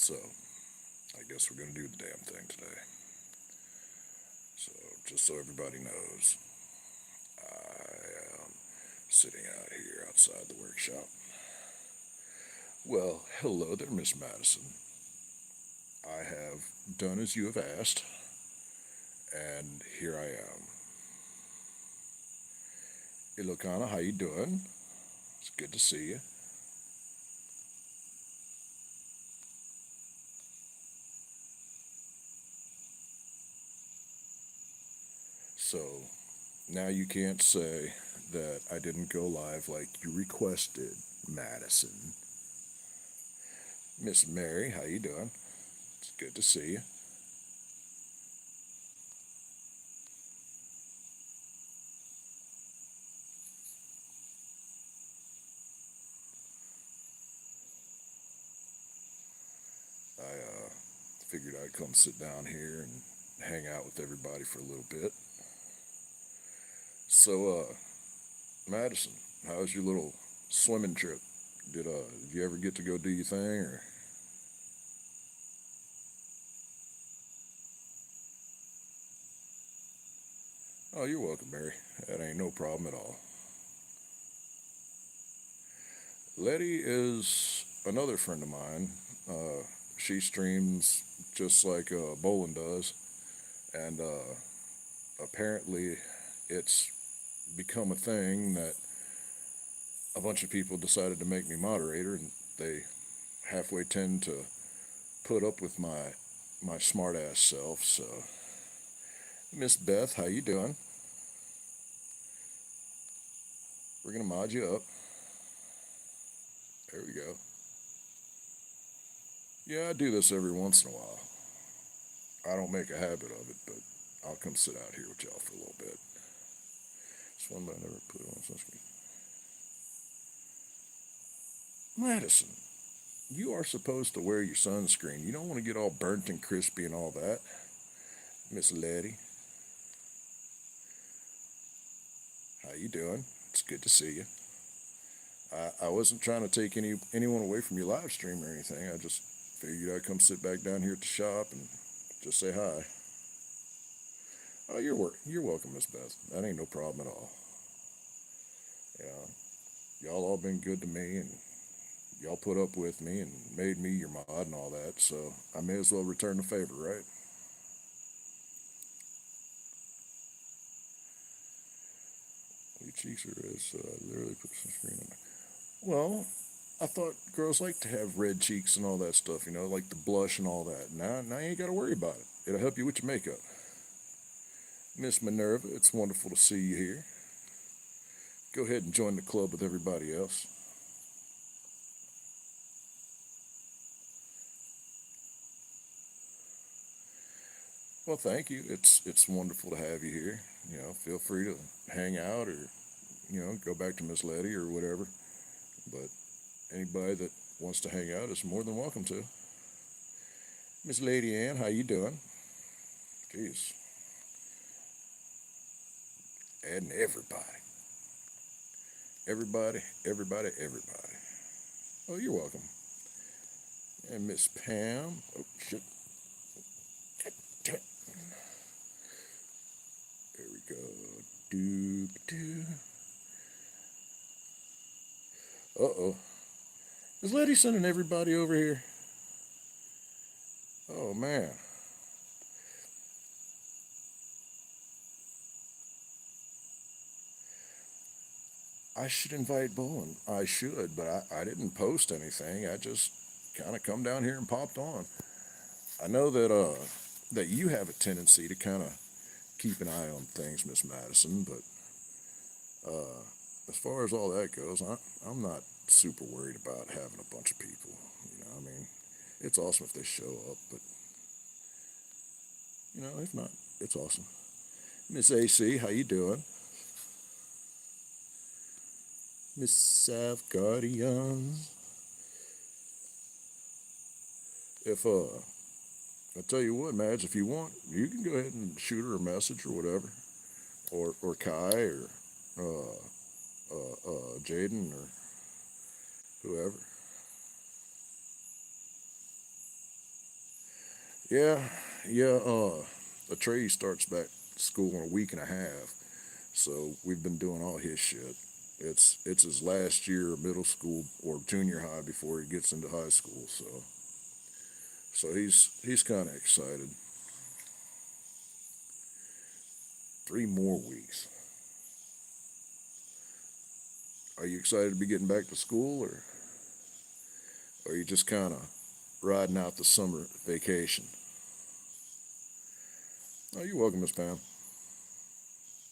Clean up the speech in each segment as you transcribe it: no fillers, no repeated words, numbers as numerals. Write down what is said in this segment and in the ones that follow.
So, I guess we're going to do the damn thing today. So, just so everybody knows, I am sitting out here outside the workshop. Well, hello there, Miss Madison. I have done as you have asked, and here I am. Ilokana, how you doing? It's good to see you. So, now you can't say that I didn't go live like you requested, Madison. Miss Mary, how you doing? It's good to see you. I figured I'd come sit down here and hang out with everybody for a little bit. So, Madison, how's your little swimming trip? Did you ever get to go do your thing, or? Oh, you're welcome, Mary. That ain't no problem at all. Letty is another friend of mine. She streams just like Bolin does, and apparently it's become a thing that a bunch of people decided to make me moderator, and they halfway tend to put up with my smart ass self. So, Miss Beth, how you doing? We're gonna mod you up. There we go. Yeah, I do this every once in a while. I don't make a habit of it, but I'll come sit out here with y'all for a little bit. It's one that I never put on sunscreen. Madison, you are supposed to wear your sunscreen. You don't want to get all burnt and crispy and all that. Miss Letty, how you doing? It's good to see you. I wasn't trying to take anyone away from your live stream or anything. I just figured I'd come sit back down here at the shop and just say hi. Oh, you're welcome, Miss Beth. That ain't no problem at all. Yeah, y'all all been good to me, and y'all put up with me and made me your mod and all that. So I may as well return the favor, right? Your cheeks are red, so I literally put some screen on. Well, I thought girls like to have red cheeks and all that stuff, like the blush and all that. Now you ain't got to worry about it. It'll help you with your makeup. Miss Minerva, it's wonderful to see you here. Go ahead and join the club with everybody else. Well, thank you. It's wonderful to have you here. Feel free to hang out or go back to Miss Letty or whatever. But anybody that wants to hang out is more than welcome to. Miss Lady Ann, how you doing? Jeez, adding everybody, everybody. Oh, you're welcome. And Miss Pam. Oh shit. Damn it. There we go. Do do. Uh-oh. Is Letty sending everybody over here? Oh, man. I should invite Bolin. I should, but I didn't post anything. I just kind of come down here and popped on. I know that you have a tendency to kind of keep an eye on things, Miss Madison, but as far as all that goes, I'm not super worried about having a bunch of people. I mean, it's awesome if they show up, but if not, it's awesome. Miss AC, how you doing? Miss Sav Guardians. If I tell you what, Mads, if you want, you can go ahead and shoot her a message or whatever, or Kai or Jaden or whoever. Yeah, yeah. A Trey starts back school in a week and a half, so we've been doing all his shit. It's his last year of middle school or junior high before he gets into high school. So he's kind of excited. 3 more weeks. Are you excited to be getting back to school, or are you just kind of riding out the summer vacation? Oh, you're welcome, Miss Pam.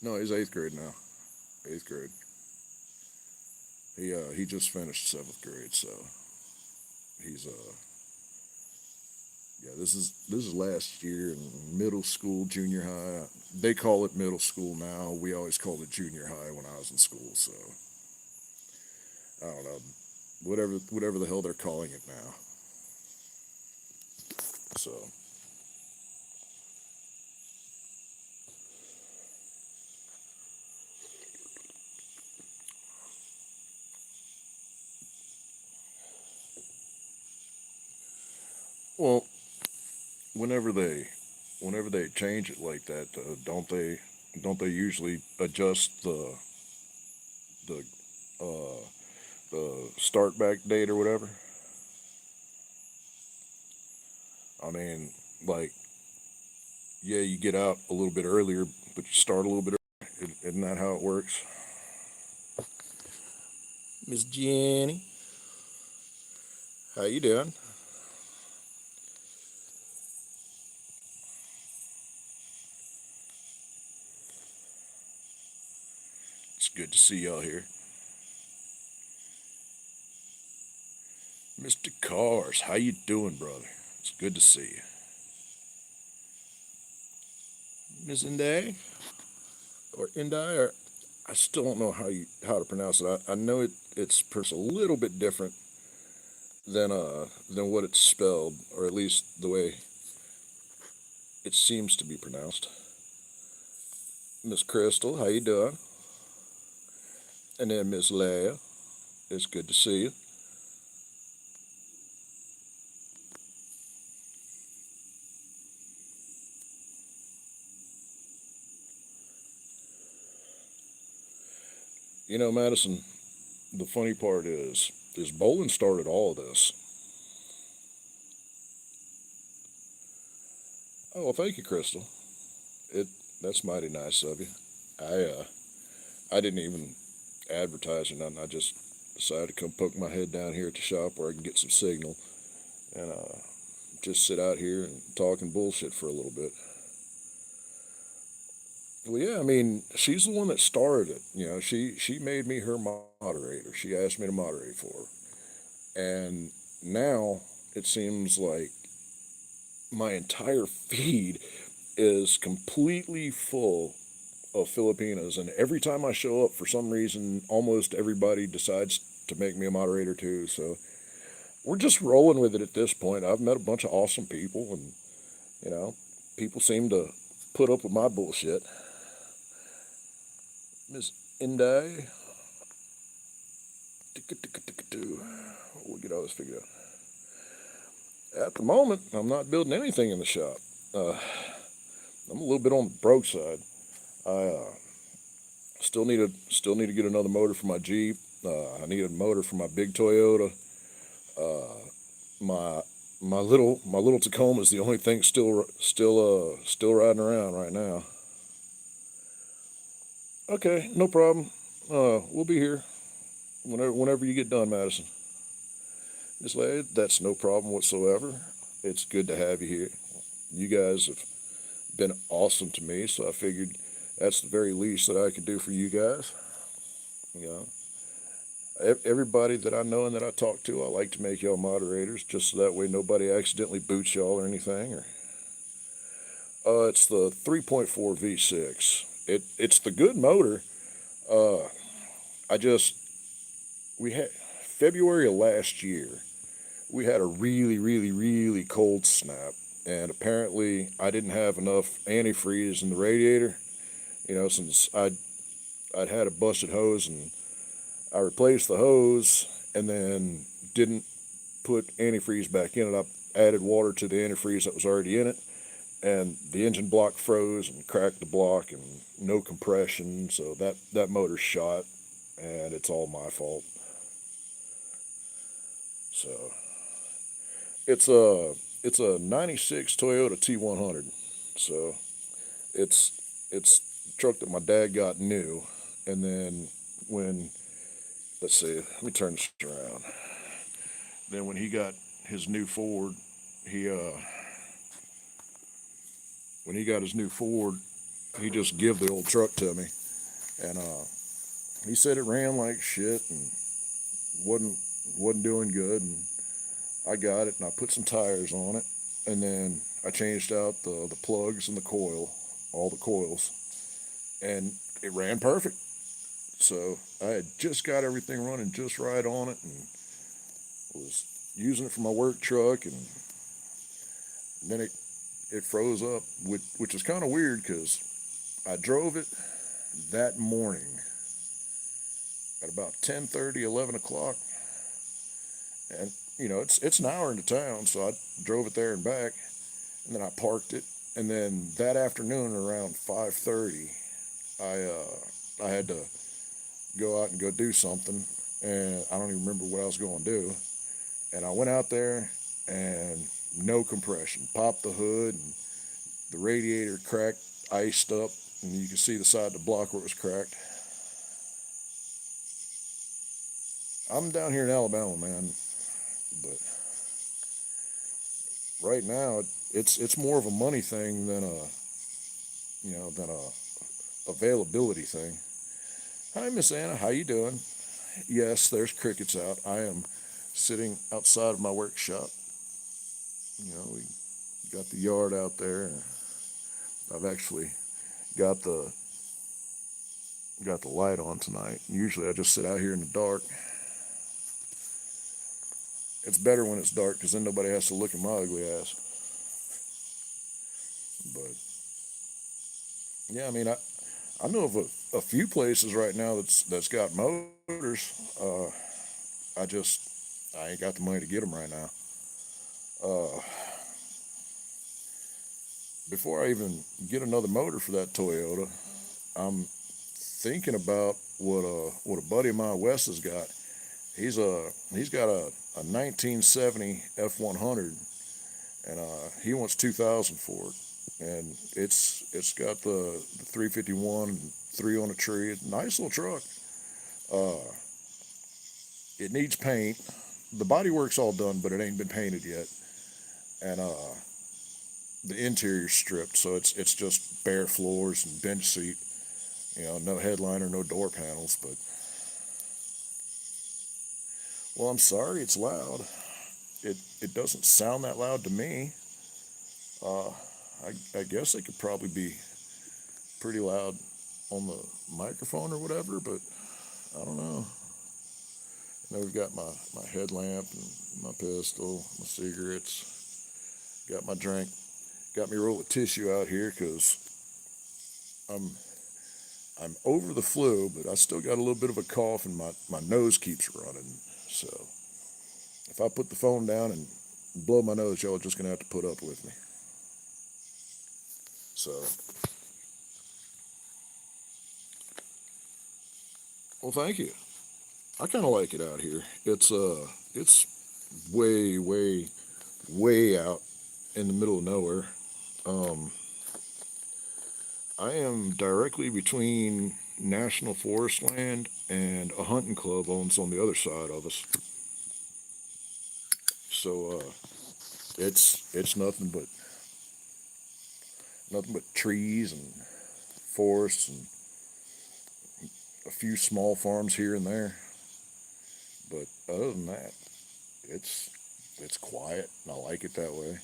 No, he's eighth grade now. Eighth grade. He just finished seventh grade, so he's yeah. This is last year in middle school, junior high. They call it middle school now. We always called it junior high when I was in school. So I don't know, whatever the hell they're calling it now. So well, whenever they whenever they change it like that, don't they usually adjust the uh, the start back date or whatever? I mean, like, yeah, you get out a little bit earlier, but you start a little bit earlier. Isn't that how it works? Miss Jenny, how you doing? It's good to see y'all here. Mr. Cars, how you doing, brother? It's good to see you. Miss Inday or Indai, or I still don't know how to pronounce it. I know it's pronounced a little bit different than what it's spelled, or at least the way it seems to be pronounced. Miss Crystal, how you doing? And then Miss Leia, it's good to see you. You know, Madison, the funny part is Bolin started all of this. Oh, well, thank you, Crystal. It That's mighty nice of you. I uh I didn't even advertise or nothing. I just decided to come poke my head down here at the shop where I can get some signal and just sit out here and talk and bullshit for a little bit. Well, yeah, I mean, she's the one that started it. You know, she made me her moderator. She asked me to moderate for her, and now it seems like my entire feed is completely full of Filipinos, and every time I show up, for some reason, almost everybody decides to make me a moderator too. So we're just rolling with it at this point. I've met a bunch of awesome people, and you know, people seem to put up with my bullshit. Miss Indai, we'll get all this figured out. At the moment, I'm not building anything in the shop. Uh, I'm a little bit on the broke side. I still need to get another motor for my Jeep. I need a motor for my big Toyota. Uh, my my little Tacoma is the only thing still riding around right now. Okay, no problem. We'll be here whenever you get done, Madison. Miss Lade, that's no problem whatsoever. It's good to have you here. You guys have been awesome to me, so I figured that's the very least that I could do for you guys. You know, everybody that I know and that I talk to, I like to make y'all moderators, just so that way nobody accidentally boots y'all or anything. It's the 3.4 V6. It's the good motor. Uh, I just we had February of last year. We had a really, really, really cold snap, and apparently I didn't have enough antifreeze in the radiator. You know, since I'd had a busted hose, and I replaced the hose and then didn't put antifreeze back in it. added water to the antifreeze that was already in it, and the engine block froze and cracked the block, and no compression, so that motor's shot, and it's all my fault. So it's a '96 Toyota T100. So it's it's a truck that my dad got new, and then when let's see, let me turn this around. Then when he got his new Ford, he when he got his new Ford, he just give the old truck to me, and he said it ran like shit and wasn't wasn't doing good, and I got it and I put some tires on it, and then I changed out the plugs and the coil, all the coils, and it ran perfect. So I had just got everything running just right on it, and was using it for my work truck, and then it froze up, which is kind of weird because I drove it that morning at about 10:30, 11 o'clock, and it's an hour into town, so I drove it there and back, and then I parked it, and then that afternoon around 5:30, I had to go out and go do something, and I don't even remember what I was going to do, and I went out there and no compression, popped the hood, and the radiator cracked, iced up, and you can see the side of the block where it was cracked. I'm down here in Alabama, man, but right now it's more of a money thing than a availability thing. Hi, Miss Anna, how you doing? Yes, there's crickets out. I am sitting outside of my workshop. We got the yard out there, and I've actually got the got the light on tonight. Usually I just sit out here in the dark. It's better when it's dark because then nobody has to look at my ugly ass. But yeah, I mean, I know of a few places right now that's got motors. I ain't got the money to get them right now. Uh, Before I even get another motor for that Toyota, I'm thinking about what a buddy of mine, Wes, has got. He's got a 1970 F100, and he wants 2,000 for it, and it's got the 351 and three on a tree. Nice little truck. Uh, it needs paint. The body work's all done, but it ain't been painted yet, and the interior's stripped, so it's just bare floors and bench seat. No headliner, no door panels. But well, I'm sorry, it's loud. It doesn't sound that loud to me. Uh, I guess it could probably be pretty loud on the microphone or whatever, but I don't know. Now we've got my headlamp and my pistol, my cigarettes, got my drink, got me a roll of tissue out here because I'm I'm over the flu, but I still got a little bit of a cough and my nose keeps running. So if I put the phone down and blow my nose, y'all are just gonna have to put up with me. So, well, thank you. I kind of like it out here. It's way, way, way out in the middle of nowhere. Um, I am directly between national forest land and a hunting club owns on the other side of us. So it's nothing but trees and forests and a few small farms here and there. But other than that, it's it's quiet, and I like it that way.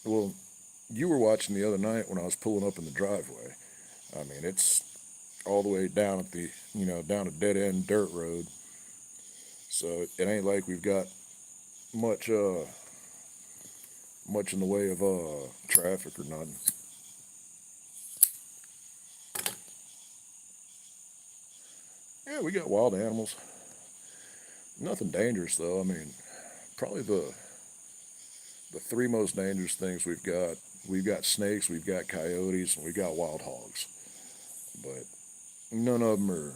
Well, you were watching the other night when I was pulling up in the driveway. I mean, it's all the way down at down a dead end dirt road. So it ain't like we've got much much in the way of traffic or nothing. Yeah, we got wild animals. Nothing dangerous though. I mean, probably the three most dangerous things we've got snakes, we've got coyotes, and we've got wild hogs. But none of them are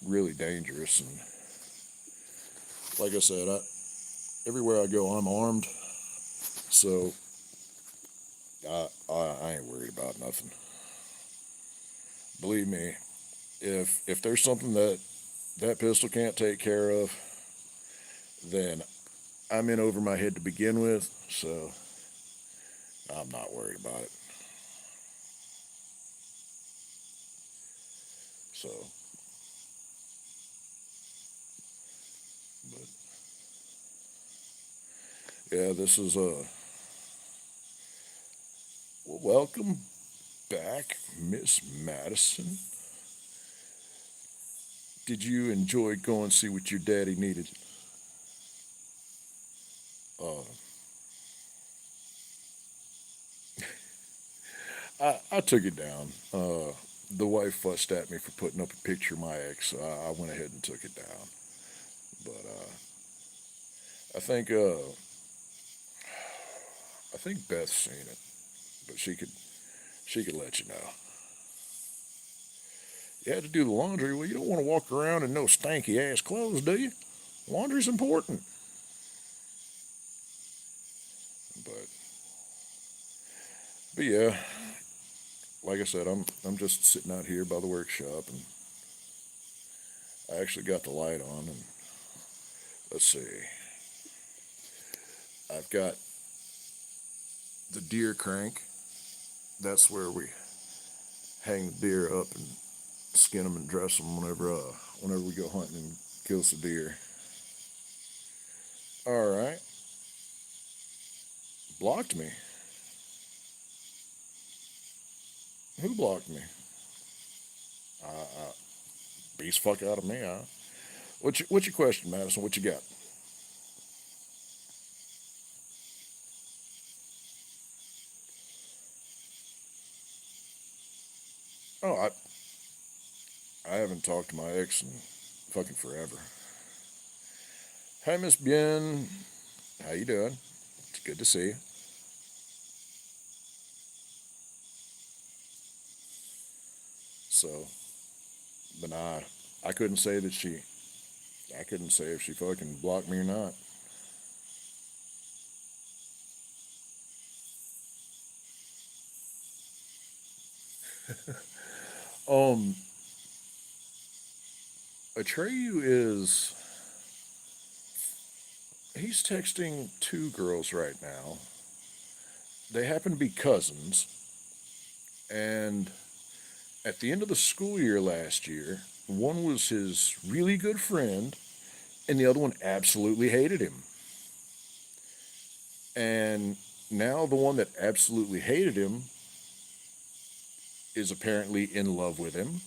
really dangerous. And like I said, everywhere I go, I'm armed, so I ain't worried about nothing. Believe me, if there's something that that pistol can't take care of, then I'm in over my head to begin with, so I'm not worried about it. So, but yeah, this is welcome back, Miss Madison. Did you enjoy going to see what your daddy needed? Uh, I took it down. The wife fussed at me for putting up a picture of my ex, so I went ahead and took it down. But I think I think Beth's seen it, but she could let you know. You had to do the laundry. Well, you don't want to walk around in no stanky ass clothes, do you? Laundry's important. But yeah, like I said, I'm just sitting out here by the workshop, and I actually got the light on, and let's see, I've got the deer crank. That's where we hang the deer up and skin them and dress them whenever we go hunting and kill some deer. All right, blocked me. Who blocked me? Beast fuck out of me, huh? What's your question, Madison? What you got? Oh, I haven't talked to my ex in fucking forever. Hi, Miss Bien. How you doing? It's good to see you. So, but nah, I couldn't say that she. I couldn't say if she fucking blocked me or not. Um, Atreyu is. He's texting two girls right now. They happen to be cousins, and at the end of the school year last year, one was his really good friend, and the other one absolutely hated him. And now the one that absolutely hated him is apparently in love with him.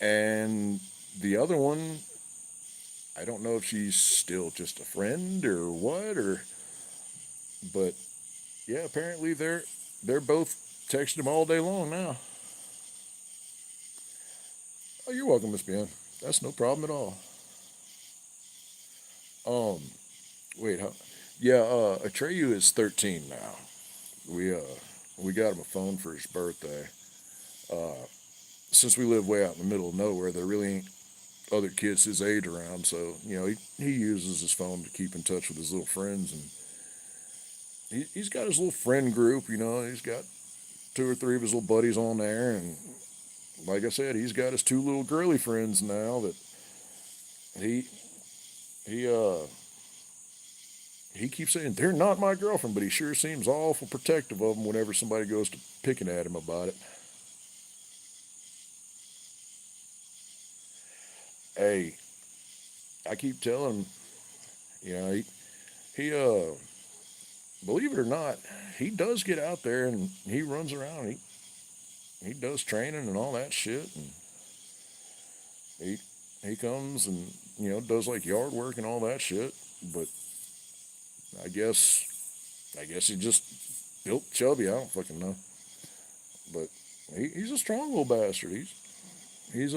And the other one, I don't know if she's still just a friend or what, or but yeah, apparently they're both texting him all day long now. Oh, you're welcome, Miss Ben. That's no problem at all. Um, wait, huh? Yeah, Atreyu is 13 now. We we got him a phone for his birthday. Uh, since we live way out in the middle of nowhere, there really ain't other kids his age around. So he uses his phone to keep in touch with his little friends, and he's got his little friend group. He's got two or three of his little buddies on there, and like I said, he's got his two little girly friends now that he he uh he keeps saying they're not my girlfriend, but he sure seems awful protective of them whenever somebody goes to picking at him about it. Hey, I keep telling him, he believe it or not, he does get out there and he runs around. He does training and all that shit, and he he comes and does like yard work and all that shit. But I guess I guess he just built chubby. I don't fucking know, but he's a strong little bastard. He's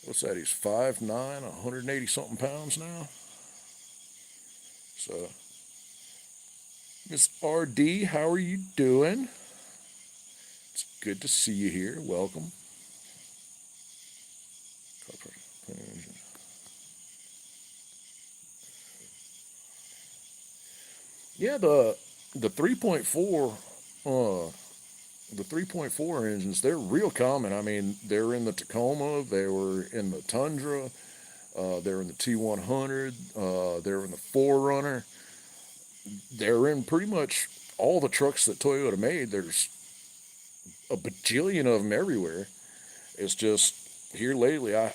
what's that? He's 5'9", 180 something pounds now. So Miss RD, how are you doing? It's good to see you here. Welcome. Yeah, the 3.4 uh the 3.4 engines, they're real common. I mean, they're in the Tacoma, they were in the Tundra, they're in the T100, they're in the Forerunner. They're in pretty much all the trucks that Toyota made. There's a bajillion of them everywhere. It's just here lately, I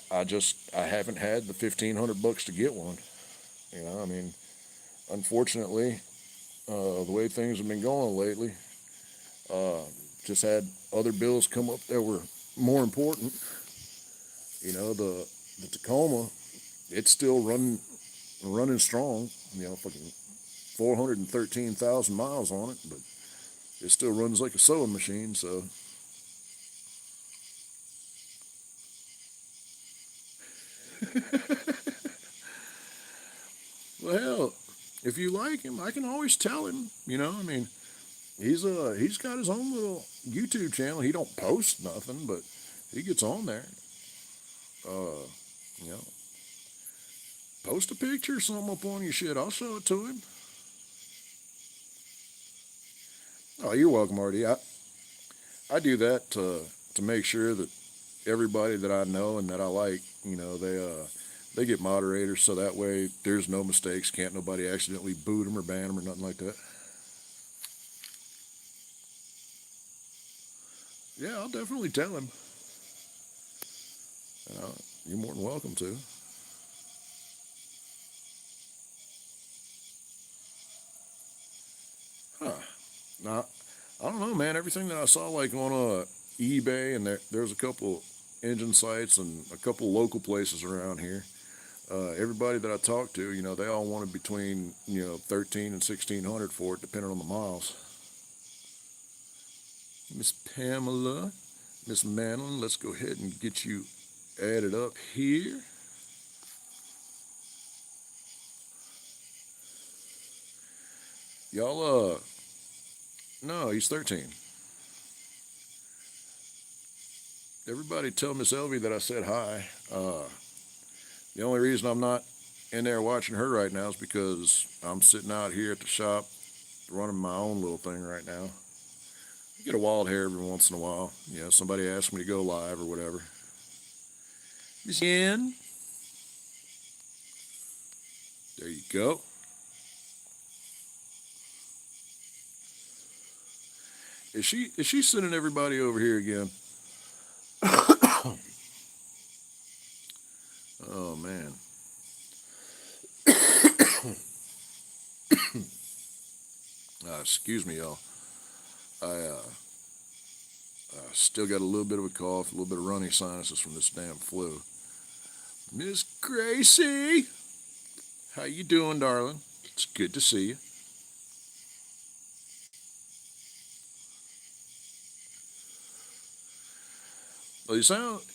haven't had the $1,500 to get one. I mean, unfortunately, the way things have been going lately, uh, just had other bills come up that were more important. The Tacoma, it's still running strong. Fucking 413,000 miles on it, but it still runs like a sewing machine. So, well, hell, if you like him, I can always tell him. I mean, he's got his own little YouTube channel. He don't post nothing, but he gets on there. Uh, you know, Post a picture or something up on your shit. I'll show it to him. Oh, you're welcome, Artie. I do that to make sure that everybody that I know and that I like, they get moderators, so that way there's no mistakes. Can't nobody accidentally boot them or ban them or nothing like that. Yeah, I'll definitely tell him. Uh, you're more than welcome to. Huh. Now, I don't know, man. Everything that I saw, like on eBay, and there's a couple engine sites and a couple local places around here. Everybody that I talked to, they all wanted between 13 and 1600 for it, depending on the miles. Miss Pamela, Miss Manlin, let's go ahead and get you added up here. Y'all, no, he's 13. Everybody tell Miss Elvie that I said hi. The only reason I'm not in there watching her right now is because I'm sitting out here at the shop running my own little thing right now. I get a wild hair every once in a while. Somebody asks me to go live or whatever. Miss Yen, there you go. Is she sending everybody over here again? Oh man. Excuse me, y'all. I still got a little bit of a cough, a little bit of runny sinuses from this damn flu. Miss Gracie, how you doing, darling? It's good to see you. Well,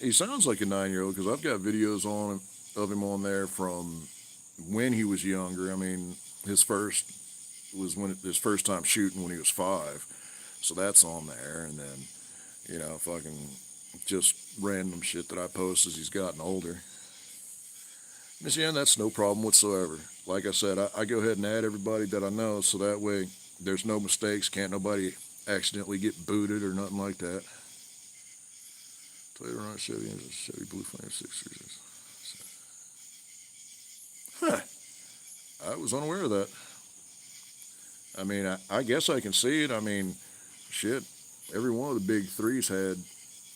he sounds like a 9-year-old because I've got videos of him on there from when he was younger. I mean, his first was when his first time shooting when he was 5, so that's on there. And then fucking just random shit that I post as he's gotten older. Miss Yen, that's no problem whatsoever. Like I said, I go ahead and add everybody that I know, so that way there's no mistakes. Can't nobody accidentally get booted or nothing like that. Toyota Run Chevy engine, Chevy Blue Flame 6 series. Huh. I was unaware of that. I mean, I guess I can see it. I mean, shit. Every one of the big threes had,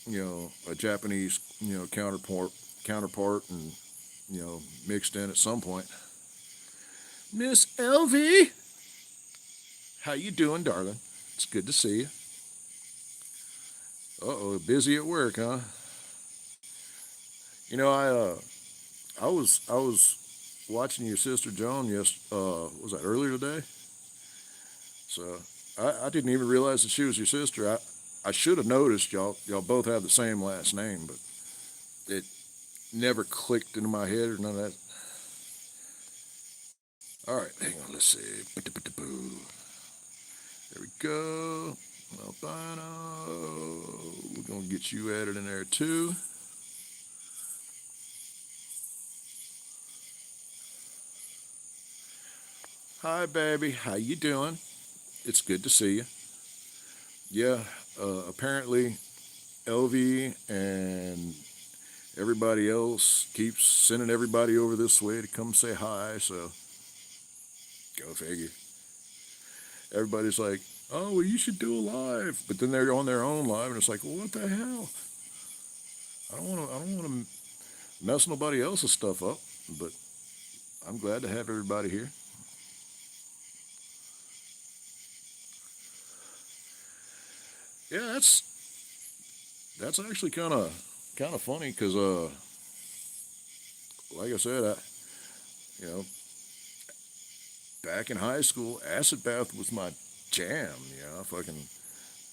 a Japanese, counterpart and, mixed in at some point. Miss Elvie, how you doing, darling? It's good to see you. Uh-oh, busy at work, huh? I was watching your sister Joan was that earlier today? So I didn't even realize that she was your sister. I should have noticed y'all both have the same last name, but it never clicked into my head or none of that. All right, hang on, let's see. go. Albino. We're going to get you added in there too. Hi, baby. How you doing? It's good to see you. Yeah, apparently LV and everybody else keeps sending everybody over this way to come say hi, so go figure. Everybody's like, oh, well, you should do a live. But then they're on their own live, and it's like, well, what the hell? I don't want to mess nobody else's stuff up, but I'm glad to have everybody here. Yeah, that's actually kind of funny because like I said, you know, back in high school, acid bath was my jam.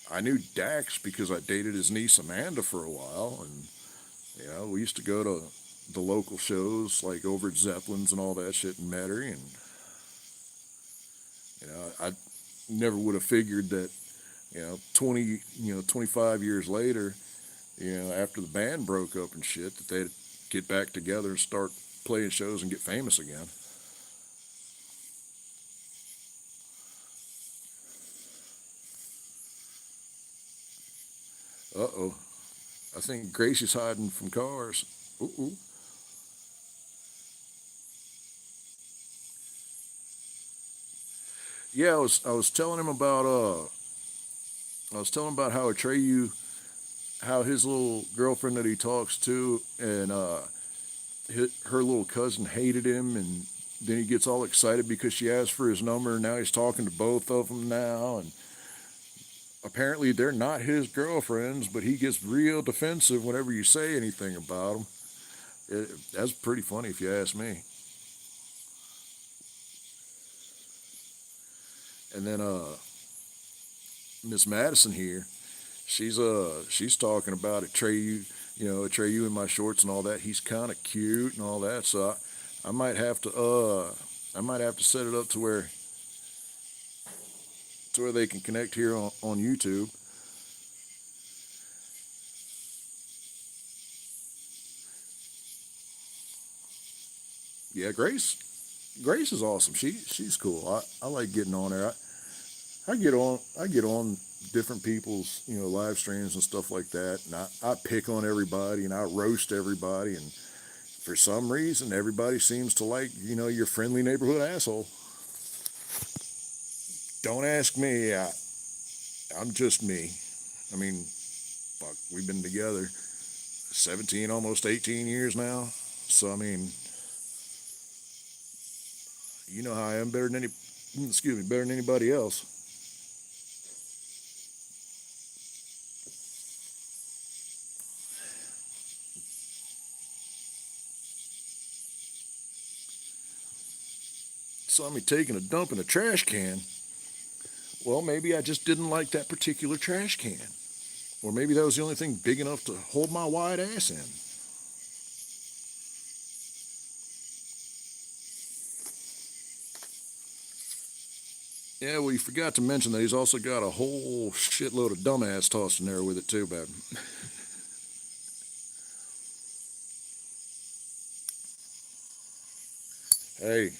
I knew Dax because I dated his niece Amanda for a while, and we used to go to the local shows like over at Zeppelin's and all that shit in Metairie, and I never would have figured that 25 years later, after the band broke up and shit, that they'd get back together and start playing shows and get famous again. Uh oh. I think Gracie's hiding from cars. Ooh. Yeah, I was telling him about how Atreyu, how his little girlfriend that he talks to, and her little cousin hated him, and then he gets all excited because she asked for his number, and now he's talking to both of them now, and apparently they're not his girlfriends, but he gets real defensive whenever you say anything about them. That's pretty funny if you ask me. And then Miss Madison here, she's talking about Atreyu, Atreyu in my shorts and all that. He's kind of cute and all that. So I might have to set it up to where they can connect here on YouTube. Yeah, Grace is awesome. She's cool. I like getting on there. I get on different people's live streams and stuff like that, and I pick on everybody and I roast everybody, and for some reason everybody seems to like your friendly neighborhood asshole. Don't ask me. I'm just me. I mean, fuck, we've been together 17, almost 18 years now. So I mean, you know how I am better than better than anybody else. Saw me taking a dump in a trash can. Well, maybe I just didn't like that particular trash can. Or maybe that was the only thing big enough to hold my wide ass in. Yeah, well, you forgot to mention that he's also got a whole shitload of dumbass tossed in there with it, too, babe. Hey,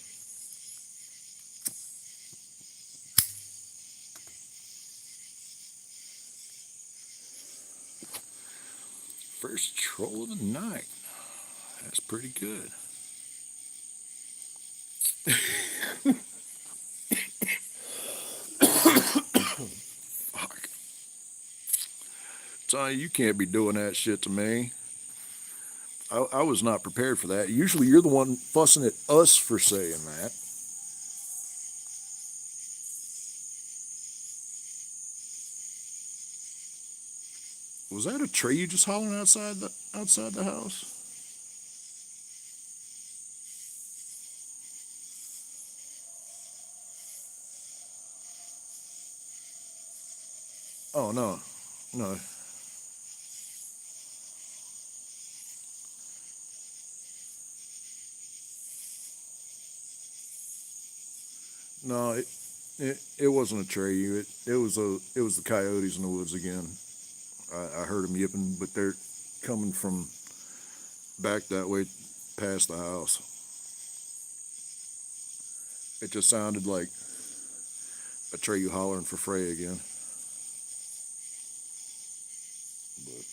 first troll of the night. That's pretty good. Fuck. Tony, you can't be doing that shit to me. I was not prepared for that. Usually you're the one fussing at us for saying that. Was that a tree you just hollering outside the house? Oh no, no, no. It wasn't a Treyu. It was the coyotes in the woods again. I heard them yipping, but they're coming from back that way past the house. It just sounded like a Treyu hollering for Frey again. But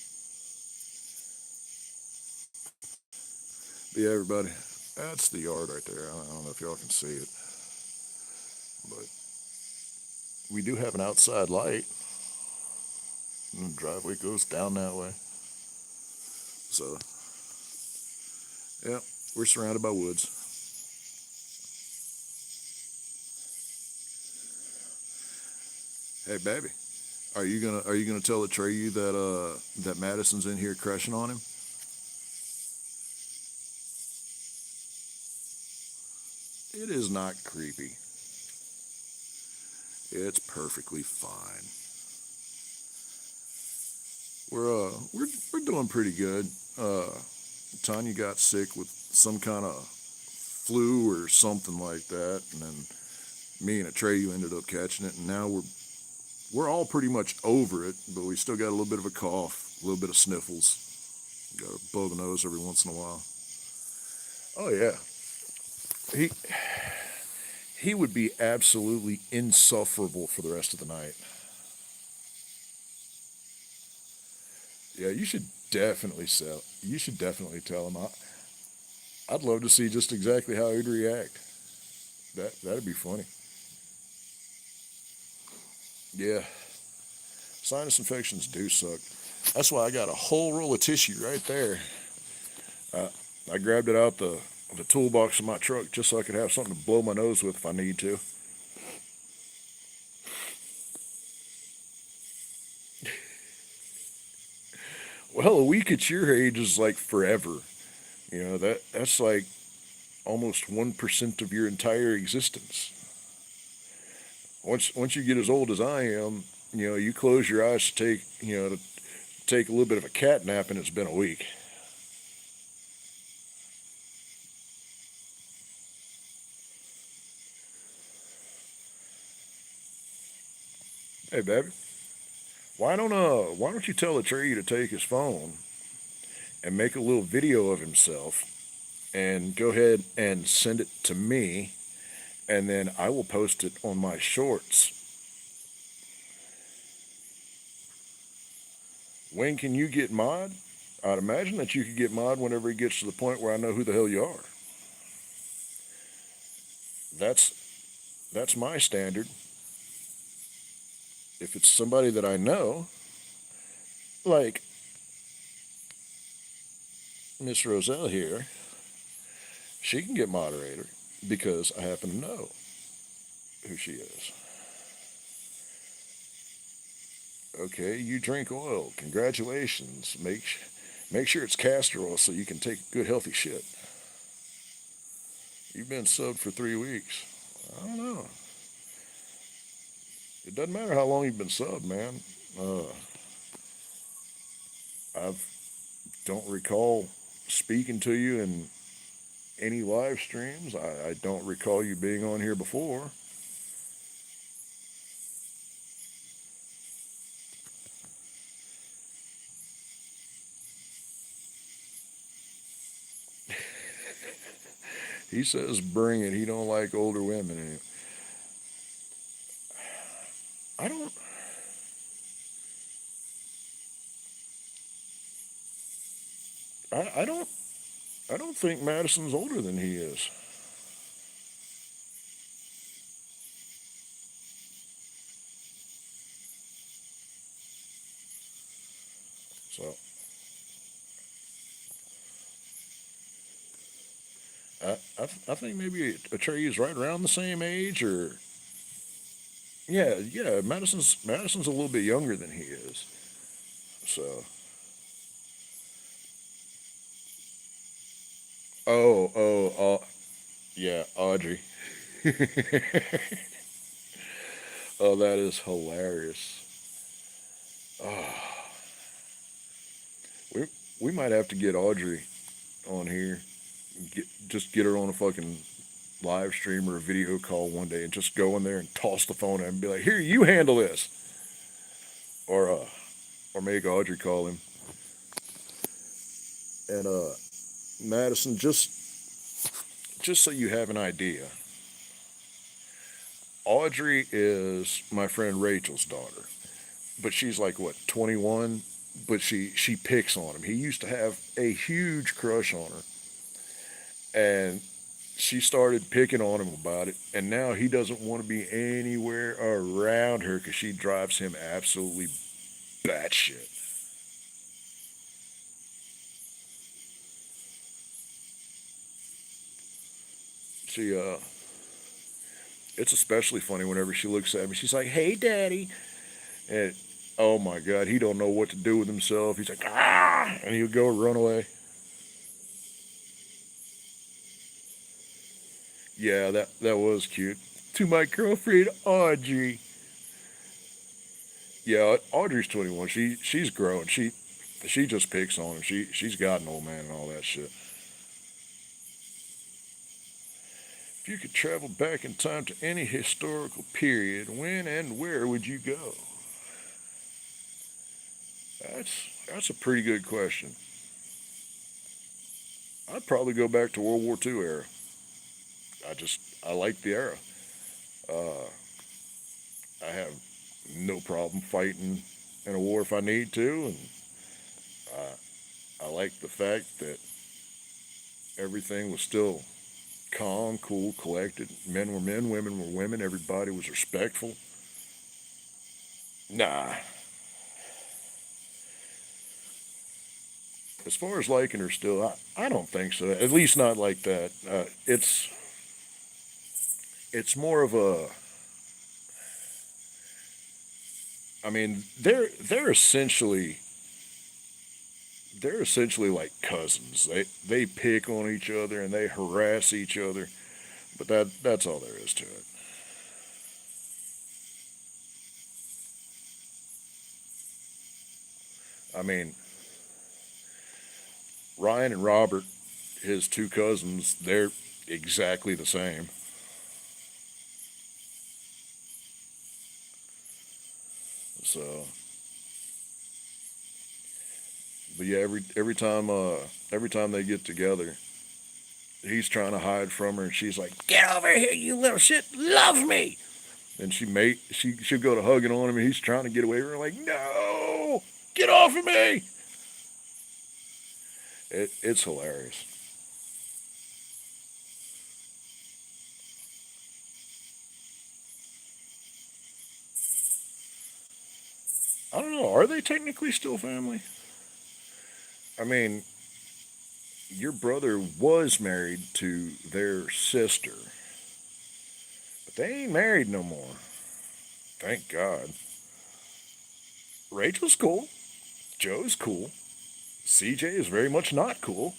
yeah, everybody, that's the yard right there. I don't know if y'all can see it, but we do have an outside light, and the driveway goes down that way. So, yeah, we're surrounded by woods. Hey, baby, are you gonna tell Atreyu that that Madison's in here crushing on him? It is not creepy. It's perfectly fine. We're doing pretty good. Tanya got sick with some kind of flu or something like that, and then me and Atreyu ended up catching it, and now we're all pretty much over it, but we still got a little bit of a cough, a little bit of sniffles, got to blow the nose every once in a while. Oh yeah, he he would be absolutely insufferable for the rest of the night. Yeah, you should definitely sell. You should definitely tell him. I'd love to see just exactly how he'd react. That'd be funny. Yeah, sinus infections do suck. That's why I got a whole roll of tissue right there. Uh, I grabbed it out the toolbox of my truck just so I could have something to blow my nose with if I need to. Well, a week at your age is like forever. You know that's like almost 1% of your entire existence. Once you get as old as I am, you know you close your eyes to take a little bit of a cat nap, and it's been a week. Hey, baby, why don't you tell a tree to take his phone and make a little video of himself and go ahead and send it to me, and then I will post it on my shorts. When can you get mod? I'd imagine that you could get mod whenever it gets to the point where I know who the hell you are. That's that's my standard. If it's somebody that I know, like Miss Roselle here, she can get moderator because I happen to know who she is. Okay, you drink oil. Congratulations. Make sure it's castor oil so you can take good healthy shit. You've been subbed for 3 weeks. I don't know. It doesn't matter how long you've been subbed, man. Uh, I don't recall speaking to you in any live streams. I don't recall you being on here before. He says bring it. He don't like older women. I don't. I don't. I don't think Madison's older than he is. So I think maybe Atreyu is right around the same age, or yeah. Madison's a little bit younger than he is. So yeah, Audrey. Oh, that is hilarious. Oh, we we might have to get Audrey on here. Just get her on a fucking live stream or a video call one day and just go in there and toss the phone at him and be like, "Here, you handle this," or uh, or make Audrey call him. And Madison, just so you have an idea, Audrey is my friend Rachel's daughter, but she's like what 21, but she picks on him. He used to have a huge crush on her, and she started picking on him about it, and now he doesn't want to be anywhere around her because she drives him absolutely batshit. She it's especially funny whenever she looks at me. She's like, "Hey, Daddy," and oh my God, he don't know what to do with himself. He's like, "Ah," and he'll go run away. Yeah, that was cute. To my girlfriend Audrey. Yeah, Audrey's 21. She's grown. She just picks on him. She's got an old man and all that shit. If you could travel back in time to any historical period, when and where would you go? That's a pretty good question. I'd probably go back to World War II era. I like the era. Uh, I have no problem fighting in a war if I need to, and I like the fact that everything was still calm, cool, collected. Men were men, women were women. Everybody was respectful. Nah, as far as liking her still, I don't think so. At least not like that. It's more of a. I mean, they're essentially like cousins. They pick on each other and they harass each other, but that's all there is to it. I mean, Ryan and Robert, his two cousins, they're exactly the same. So, but yeah, every time they get together, he's trying to hide from her, and she's like, "Get over here, you little shit! Love me!" And she'll go to hugging on him, and he's trying to get away from her, like, "No, get off of me!" It's hilarious. I don't know. Are they technically still family? I mean, your brother was married to their sister, but they ain't married no more. Thank God. Rachel's cool. Joe's cool. CJ is very much not cool.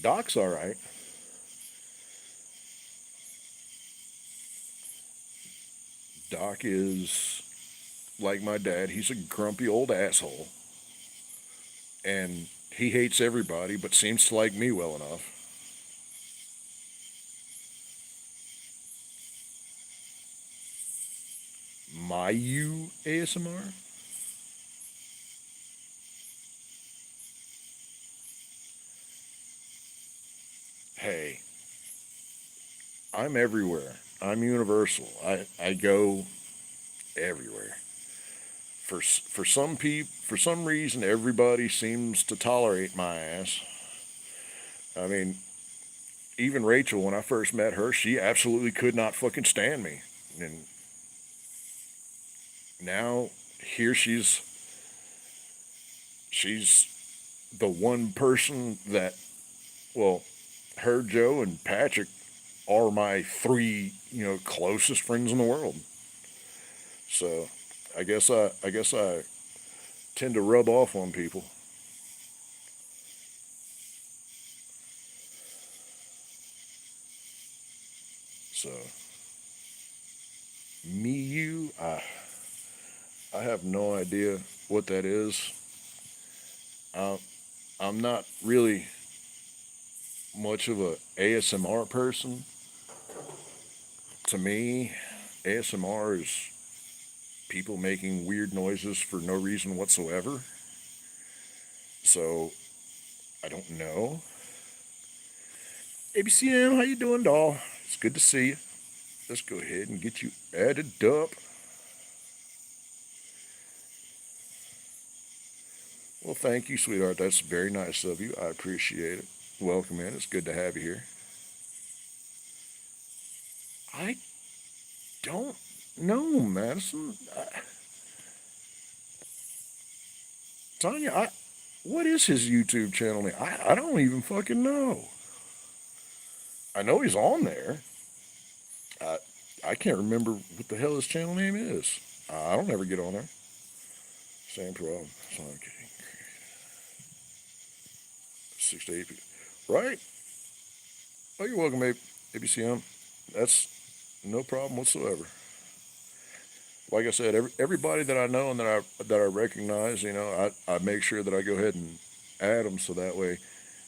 Doc's all right. Doc is like my dad. He's a grumpy old asshole, and he hates everybody, but seems to like me well enough. Mayu ASMR. Hey, I'm everywhere. I'm universal. I go everywhere. For some reason, everybody seems to tolerate my ass. I mean, even Rachel, when I first met her, she absolutely could not fucking stand me, and now here she's the one person that, well, her, Joe, and Patrick are my three, closest friends in the world. So I guess I tend to rub off on people. So me, you, I have no idea what that is. I'm not really much of a ASMR person. To me, ASMR is people making weird noises for no reason whatsoever. So I don't know. ABCM, how you doing, doll? It's good to see you. Let's go ahead and get you added up. Well, thank you, sweetheart. That's very nice of you. I appreciate it. Welcome in. It's good to have you here. I don't know, Madison. Tanya, what is his YouTube channel name? I don't even fucking know. I know he's on there. I, I can't remember what the hell his channel name is. I don't ever get on there. Same problem. Okay. 6 to 8 people. Right? Oh, you're welcome, ABCM. That's no problem whatsoever. Like I said, everybody that I know and that I recognize, I make sure that I go ahead and add them so that way,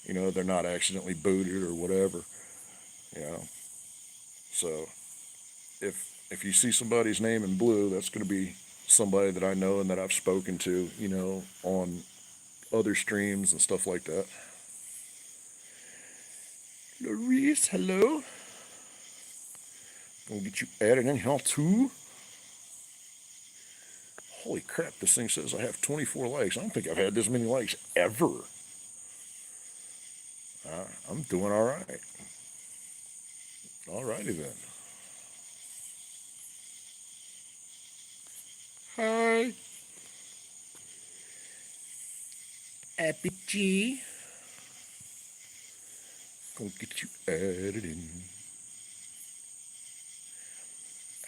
they're not accidentally booted or whatever. You know. So if you see somebody's name in blue, that's going to be somebody that I know and that I've spoken to, on other streams and stuff like that. Larice, hello. Gonna get you added in here too. Holy crap, this thing says I have 24 likes. I don't think I've had this many likes ever. I'm doing all right. All righty then. Hi. Happy G. Gonna get you added in.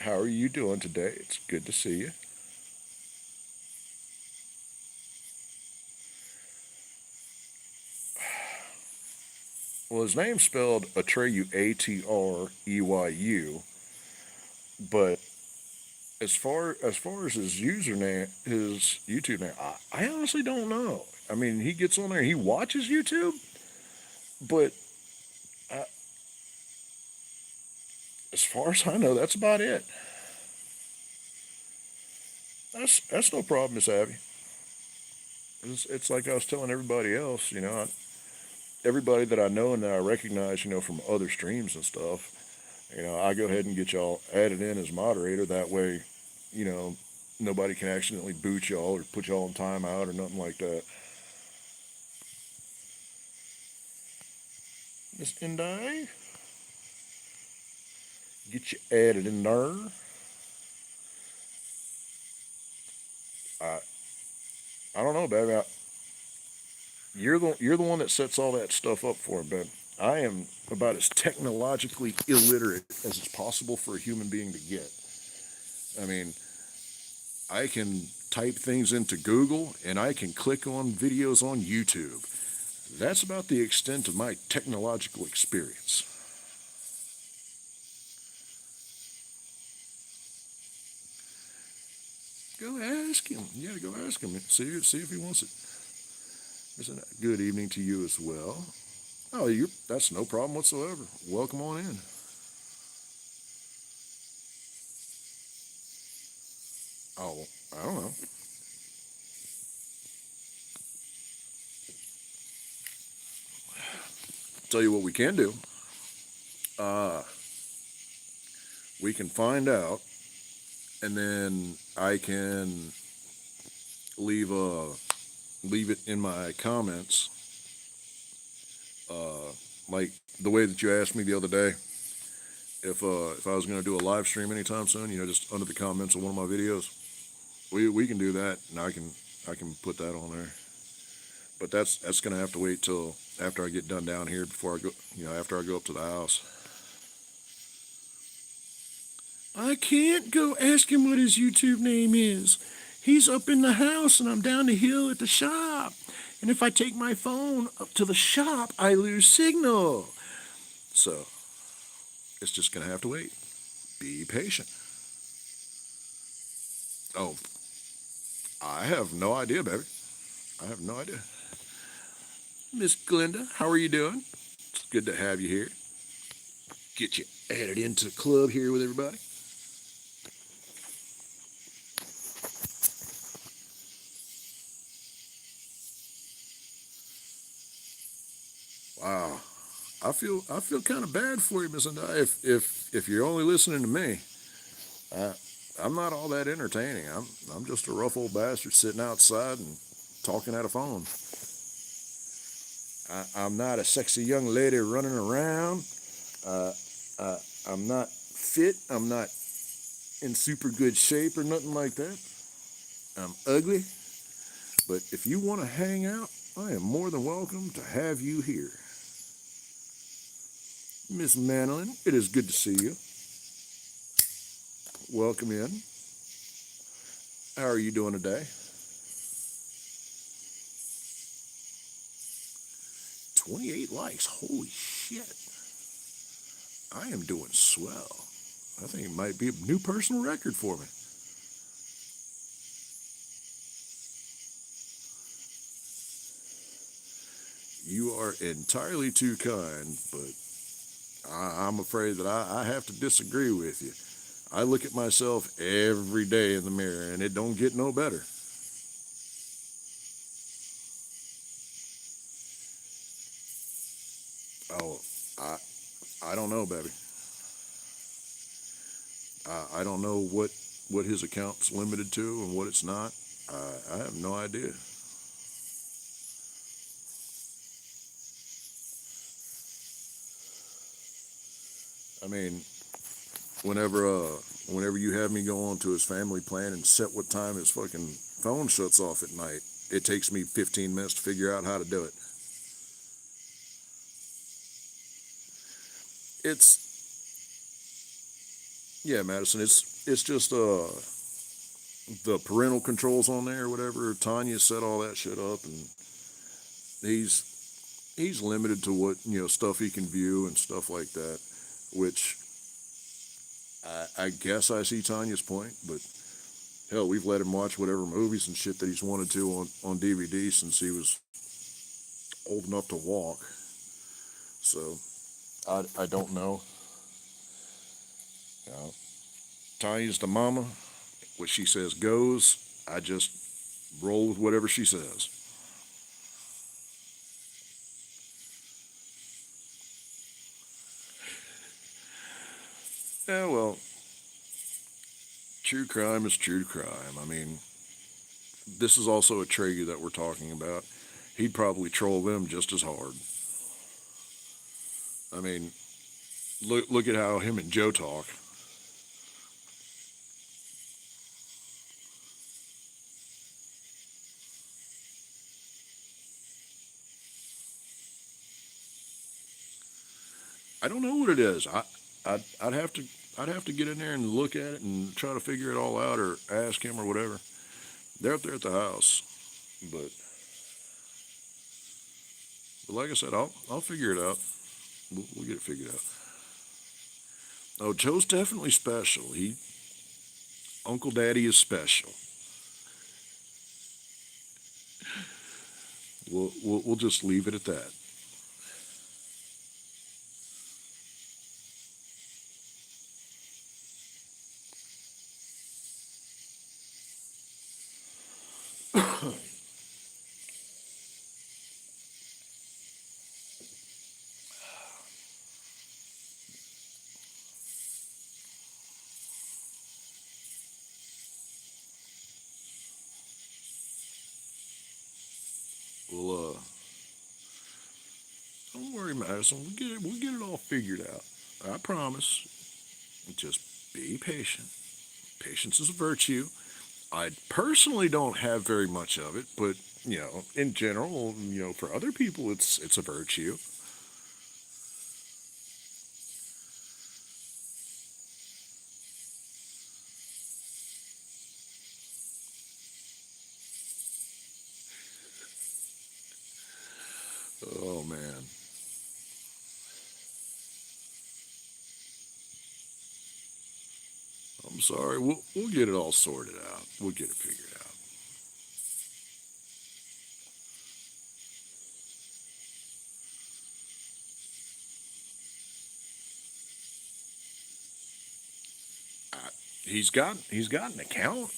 How are you doing today? It's good to see you. Well, his name's spelled Atreyu, Atreu, but as far as his username, his YouTube name, I honestly don't know. I mean, he gets on there, he watches YouTube, but I, as far as I know, that's about it. That's no problem, Miss Abby. It's like I was telling everybody else, everybody that I know and that I recognize, from other streams and stuff. I go ahead and get y'all added in as moderator. That way, you know, nobody can accidentally boot y'all or put y'all in timeout or nothing like that. Miss Indie, get you added in there. I I don't know, baby. You're the one that sets all that stuff up for me, babe. I am about as technologically illiterate as it's possible for a human being to get. I mean, I can type things into Google and I can click on videos on YouTube. That's about the extent of my technological experience. Go ask him. Yeah, go ask him. See if he wants it. Isn't it good evening to you as well? Oh, that's no problem whatsoever. Welcome on in. Oh, I don't know. Tell you what we can do. Uh, we can find out, and then I can leave leave it in my comments, like the way that you asked me the other day. If I was going to do a live stream anytime soon, just under the comments of one of my videos, we can do that, and I can put that on there. But that's going to have to wait till after I get done down here before I go, after I go up to the house. I can't go ask him what his YouTube name is. He's up in the house and I'm down the hill at the shop. And if I take my phone up to the shop, I lose signal. So it's just going to have to wait. Be patient. Oh, I have no idea, baby. I have no idea. Miss Glenda, how are you doing? It's good to have you here. Get you added into the club here with everybody. Wow, I feel kind of bad for you, Miss Glenda. If you're only listening to me, I, I'm not all that entertaining. I'm just a rough old bastard sitting outside and talking at a phone. I'm not a sexy young lady running around. Uh, uh, I'm not fit. I'm not in super good shape or nothing like that. I'm ugly. But if you want to hang out, I am more than welcome to have you here. Miss Manolin, it is good to see you. Welcome in. How are you doing today? 28 likes. Holy shit. I am doing swell. I think it might be a new personal record for me. You are entirely too kind, but I'm afraid that I have to disagree with you. I look at myself every day in the mirror and it don't get no better. Oh, I I don't know, baby. I don't know what his account's limited to and what it's not. I have no idea. I mean, whenever whenever you have me go on to his family plan and set what time his fucking phone shuts off at night, it takes me 15 minutes to figure out how to do it. It's yeah, Madison. It's just the parental controls on there or whatever. Tanya set all that shit up, and he's he's limited to what stuff he can view and stuff like that. Which I guess I see Tanya's point, but hell, we've let him watch whatever movies and shit that he's wanted to on DVD since he was old enough to walk. So I don't know. You know, Tanya's the mama. What she says goes. I just roll with whatever she says. Yeah, well, true crime is true crime. I mean, this is also a Traeger that we're talking about. He'd probably troll them just as hard. I mean, look at how him and Joe talk. I don't know what it is. I'd have to get in there and look at it and try to figure it all out or ask him or whatever. They're up there at the house, but like I said, I'll figure it out. We'll get it figured out. Oh, Joe's definitely special. Uncle Daddy is special. We'll just leave it at that. Well, don't worry, Madison. We'll get it all figured out. I promise. Just be patient. Patience is a virtue. I personally don't have very much of it, but in general, for other people, it's a virtue. Oh man, I'm sorry. We'll get it all sorted out. We'll get it figured out. He's got an account.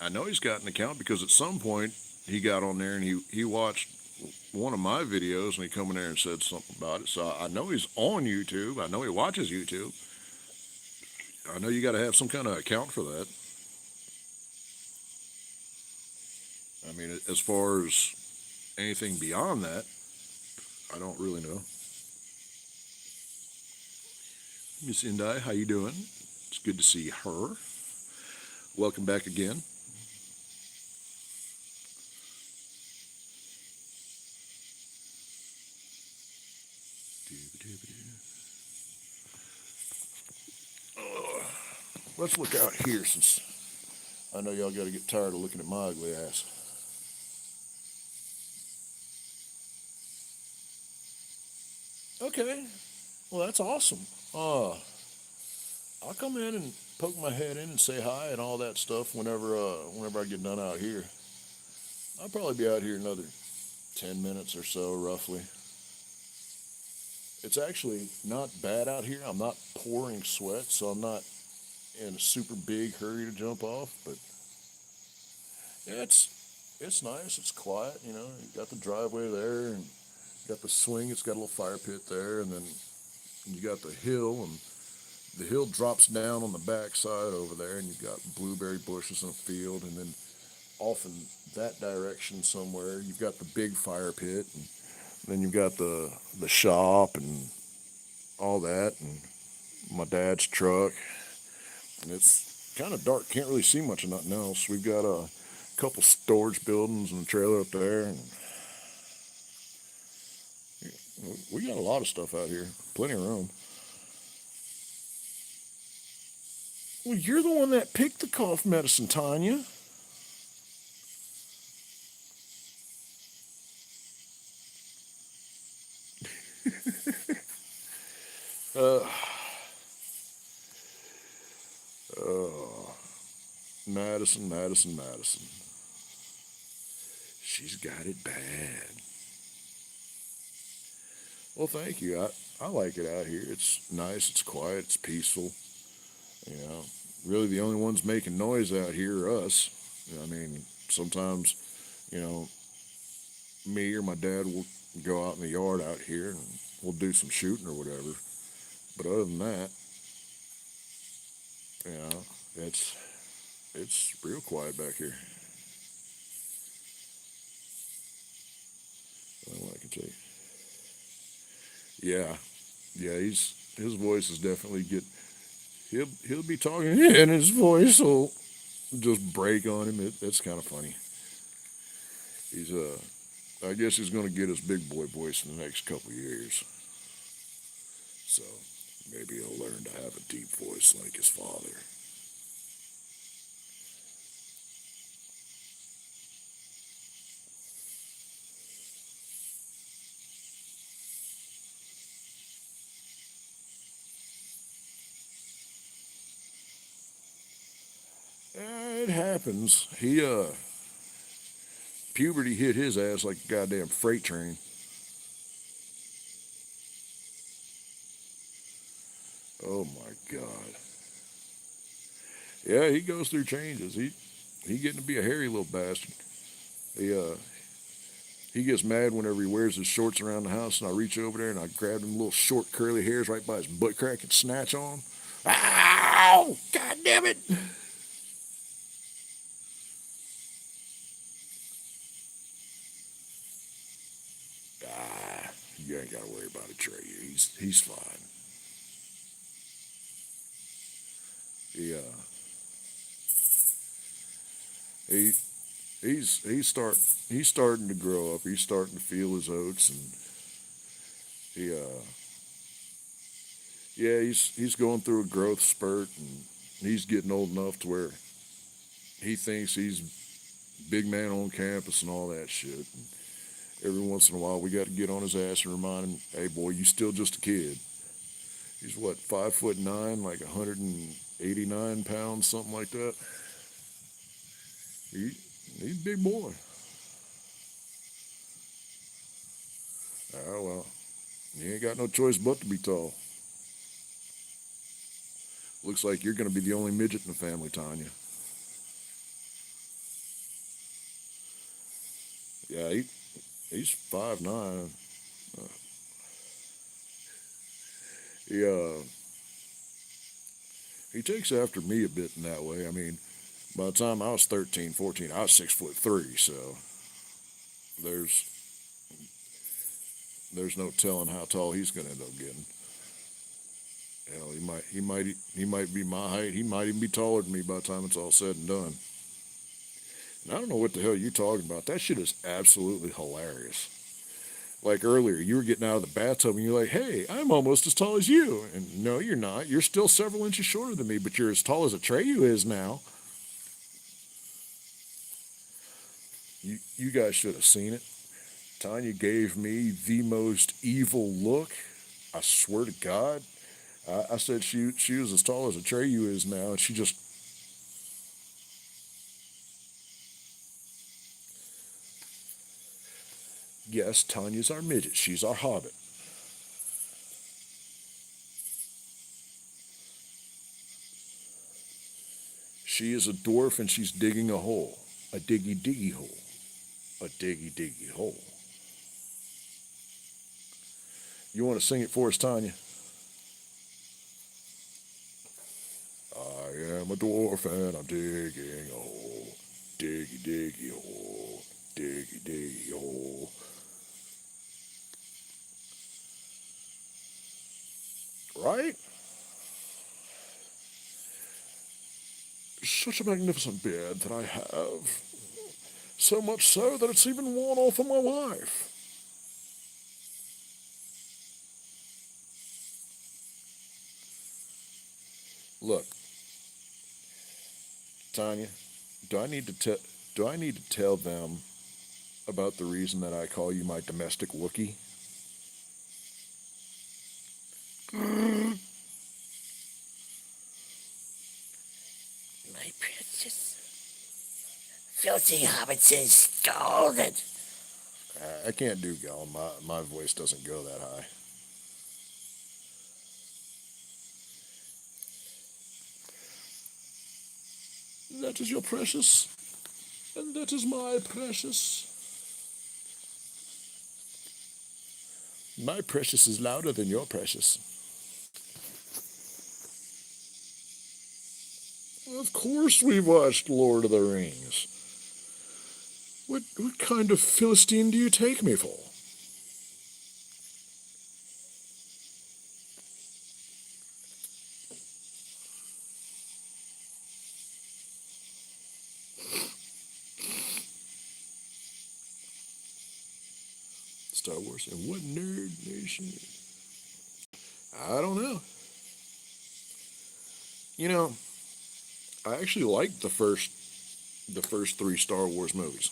I know he's got an account because at some point he got on there and he watched one of my videos and he come in there and said something about it. So I know he's on YouTube. I know he watches YouTube. I know you got to have some kind of account for that. I mean, as far as anything beyond that, I don't really know. Miss Indai, how you doing? It's good to see her. Welcome back again. Let's look out here since I know y'all got to get tired of looking at my ugly ass. Okay, well that's awesome. I'll come in and poke my head in and say hi and all that stuff whenever I get done out here. I'll probably be out here another 10 minutes or so, roughly. It's actually not bad out here. I'm not pouring sweat, so I'm not in a super big hurry to jump off. But yeah, it's nice. It's quiet. You know, you got the driveway there, and you got the swing. It's got a little fire pit there, and then you got the hill, and the hill drops down on the backside over there, and you've got blueberry bushes in the field, and then off in that direction somewhere, you've got the big fire pit, and then you've got the shop and all that, and my dad's truck, and it's kind of dark. Can't really see much of nothing else. We've got a couple storage buildings and a trailer up there, and we got a lot of stuff out here. Plenty of room. Well, you're the one that picked the cough medicine, Tanya. Uh, uh, Madison, Madison, Madison. She's got it bad. Well, thank you. I like it out here. It's nice. It's quiet. It's peaceful. You know, really the only ones making noise out here are us. I mean, sometimes, you know, me or my dad will go out in the yard out here and we'll do some shooting or whatever. But other than that, you know, it's real quiet back here. I don't know what I can tell you. Yeah, yeah. His voice is definitely get. He'll be talking and his voice will just break on him. It's kind of funny. He's I guess he's going to get his big boy voice in the next couple of years. So maybe he'll learn to have a deep voice like his father. It happens. Puberty hit his ass like a goddamn freight train. Oh my god. Yeah, he goes through changes. He getting to be a hairy little bastard. He uh he gets mad whenever he wears his shorts around the house, and I reach over there and I grab them little short curly hairs right by his butt crack and snatch on him. Ow! God damn it! Ah, you ain't got to worry about it, Trey. He's fine. He uh he he's starting to grow up. He's starting to feel his oats, and he yeah, he's going through a growth spurt, and he's getting old enough to where he thinks he's big man on campus and all that shit. And every once in a while, we got to get on his ass and remind him, "Hey, boy, you still just a kid." He's what, 5'9", like 189 pounds, something like that. He he's a big boy. Oh well, he ain't got no choice but to be tall. looks like you're going to be the only midget in the family, Tanya. Yeah, he's 5'9". Uh, he he takes after me a bit in that way. I mean, by the time I was 13, 14, I was 6'3", so there's there's no telling how tall he's going to end up getting. Hell, he might be my height. He might even be taller than me by the time it's all said and done. And I don't know what the hell you're talking about. That shit is absolutely hilarious. Like earlier, you were getting out of the bathtub and you're like, "Hey, I'm almost as tall as you." And no, you're not. You're still several inches shorter than me, but you're as tall as Atreyu is now. You guys should have seen it. Tanya gave me the most evil look. I swear to God. I said she was as tall as Atreyu is now, and she just, yes, Tanya's our midget. She's our hobbit. She is a dwarf, and she's digging a hole. A diggy diggy hole. A diggy diggy hole. You want to sing it for us, Tanya? I am a dwarf, and I'm digging a hole. Diggy diggy hole. Diggy diggy hole. Right? Such a magnificent beard that I have. So much so that it's even worn off of my wife. Look, Tanya, do I need to tell do I need to tell them about the reason that I call you my domestic Wookiee? My precious filthy hobbits is scalded. I can't do Gollum. My voice doesn't go that high. That is your precious, and that is my precious. My precious is louder than your precious. Of course we watched Lord of the Rings. What kind of Philistine do you take me for? Star Wars and what nerd nation? I don't know. You know, I actually liked the first three Star Wars movies.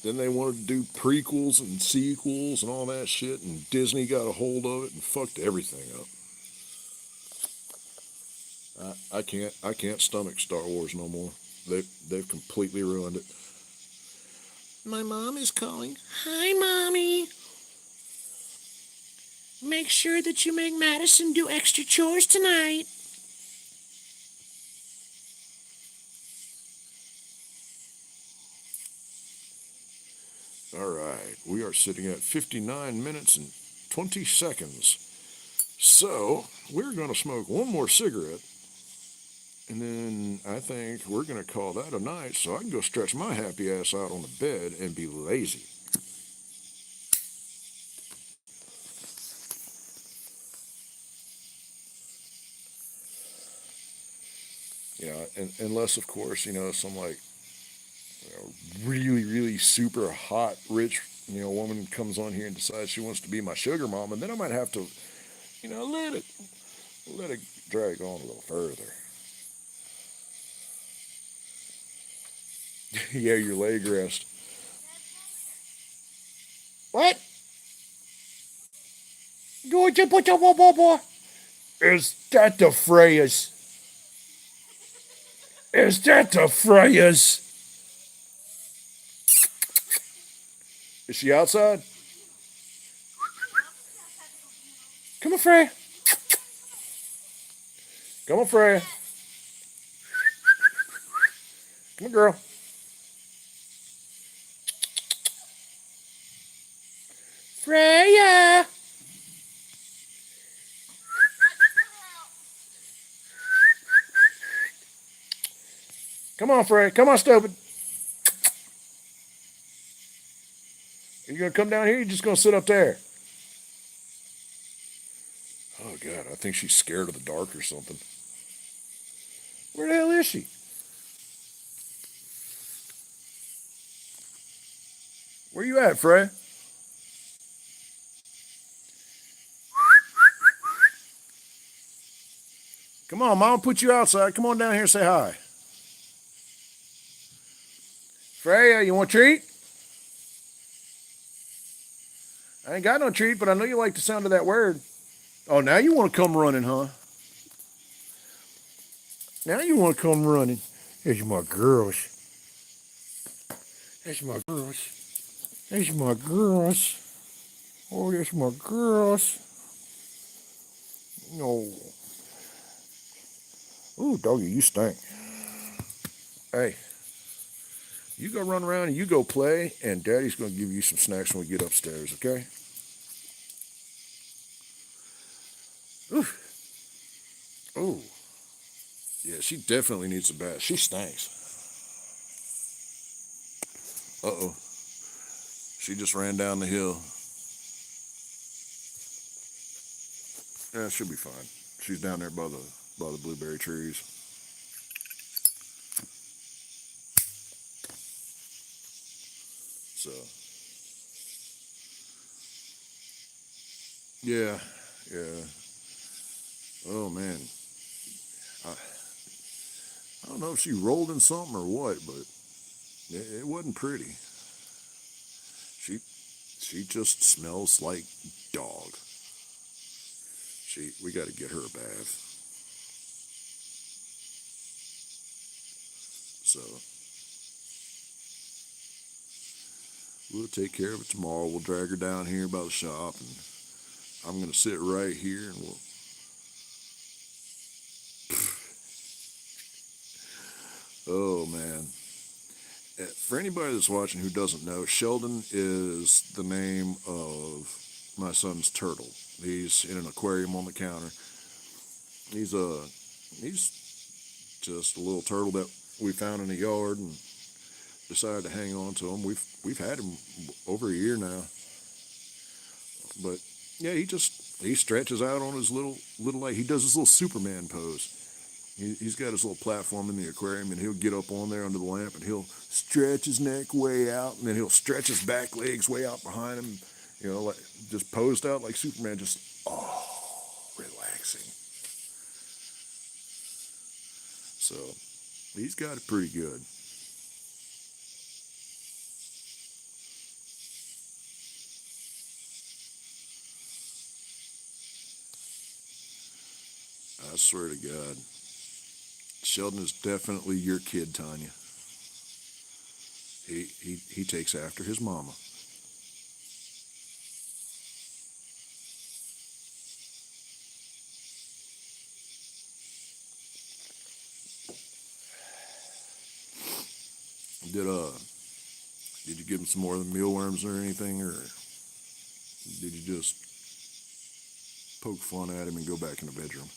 Then they wanted to do prequels and sequels and all that shit, and Disney got a hold of it and fucked everything up. I can't stomach Star Wars no more. They've completely ruined it. My mom is calling. Hi, Mommy. Make sure that you make Madison do extra chores tonight. All right, we are sitting at 59 minutes and 20 seconds. So we're going to smoke one more cigarette, and then I think we're going to call that a night so I can go stretch my happy ass out on the bed and be lazy. Unless, of course, some like really, really super hot, rich, woman comes on here and decides she wants to be my sugar mom, and then I might have to, let it drag on a little further. Yeah, your leg rest. What? Is that the Freyas? Is that the Freyas? Is she outside? Come on, Frey. Come on, Freya. Come on, girl. Freya. Come on, Freya. Come on, stupid. Are you gonna come down here? Or you just gonna sit up there? Oh God, I think she's scared of the dark or something. Where the hell is she? Where you at, Freya? Come on, Mama, put you outside. Come on down here and say hi. Freya, you want a treat? I ain't got no treat, but I know you like the sound of that word. Oh, now you want to come running, huh? Now you want to come running. There's my girls. There's my girls. There's my girls. Oh, there's my girls. No. Ooh, doggy, you stink. Hey, you go run around and you go play, and Daddy's going to give you some snacks when we get upstairs, okay? Ooh. Ooh. Yeah, she definitely needs a bath. She stinks. Uh-oh. She just ran down the hill. Yeah, she'll be fine. She's down there by the blueberry trees. So, yeah, yeah. Oh man, I, I don't know if she rolled in something or what, but it wasn't pretty. She she just smells like dog. We got to get her a bath. So we'll take care of it tomorrow. We'll drag her down here by the shop, and I'm gonna sit right here, and we'll. Oh man. For anybody that's watching who doesn't know, Sheldon is the name of my son's turtle. He's in an aquarium on the counter. He's a he's just a little turtle that we found in the yard and decided to hang on to him. We've had him over a year now, but yeah, he stretches out on his little leg. He does his little Superman pose. He's got his little platform in the aquarium, and he'll get up on there under the lamp, and he'll stretch his neck way out, and then he'll stretch his back legs way out behind him, like just posed out like Superman, just relaxing. So he's got it pretty good. I swear to God, Sheldon is definitely your kid, Tanya. He takes after his mama. Did uh did you give him some more of the mealworms or anything, or did you just poke fun at him and go back in the bedroom?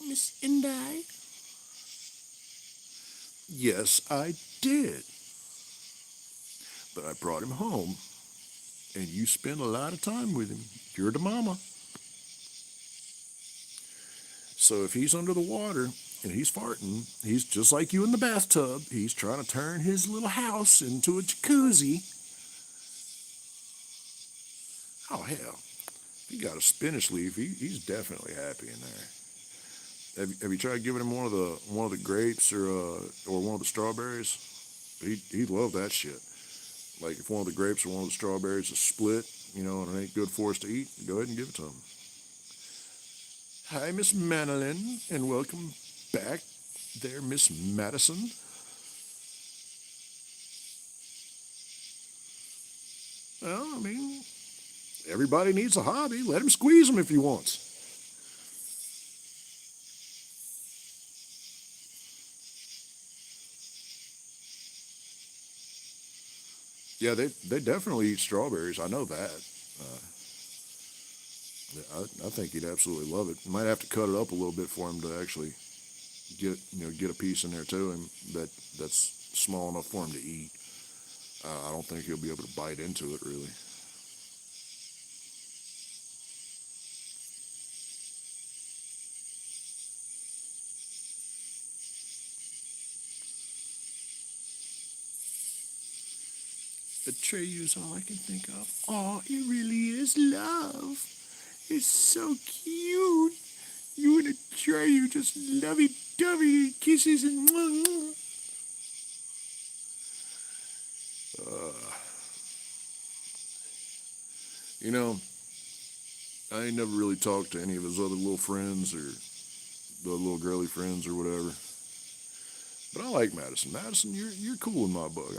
Miss Indi? Yes, I did. But I brought him home, and you spend a lot of time with him. You're the mama. So if he's under the water and he's farting, he's just like you in the bathtub. He's trying to turn his little house into a jacuzzi. Oh, hell. He got a spinach leaf. He's definitely happy in there. Have you tried giving him one of the grapes or one of the strawberries? He'd love that shit. Like if one of the grapes or one of the strawberries is split, and it ain't good for us to eat, go ahead and give it to him. Hi, Miss Manolin, and welcome back there, Miss Madison. Well, I mean, everybody needs a hobby. Let him squeeze them if he wants. Yeah, they definitely eat strawberries. I know that. Uh, I think he'd absolutely love it. Might have to cut it up a little bit for him to actually get a piece in there to him that's small enough for him to eat. I don't think he'll be able to bite into it really. Betrayu's all I can think of. Oh, it really is love. It's so cute. You and Atreyu just lovey-dovey kisses and. Uh, you know, I ain't never really talked to any of his other little friends or the little girly friends or whatever. But I like Madison. Madison, you're cool in my book.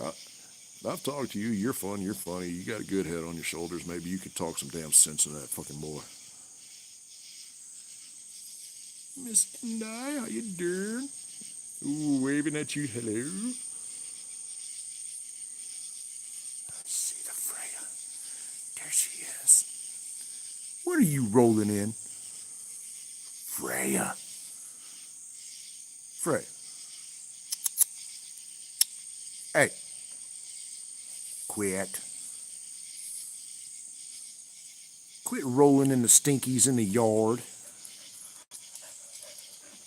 I've talked to you. You're fun. You're funny. You got a good head on your shoulders. Maybe you could talk some damn sense into that fucking boy. Miss and I, how you doing? Ooh, waving at you. Hello. See the Freya. There she is. What are you rolling in? Freya. Freya. Hey. Quit. Quit rolling in the stinkies in the yard.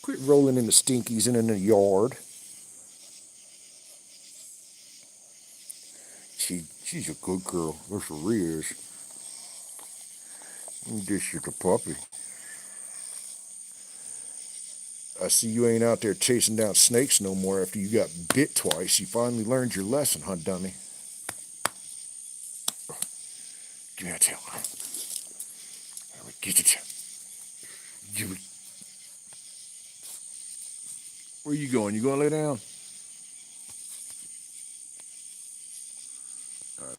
Quit rolling in the stinkies in the yard. She's a good girl. There she is. This is the puppy. I see you ain't out there chasing down snakes no more after you got bit twice. You finally learned your lesson, huh, dummy? Give me that tail. Let me get it. You. Where you going? You gonna lay down? All right.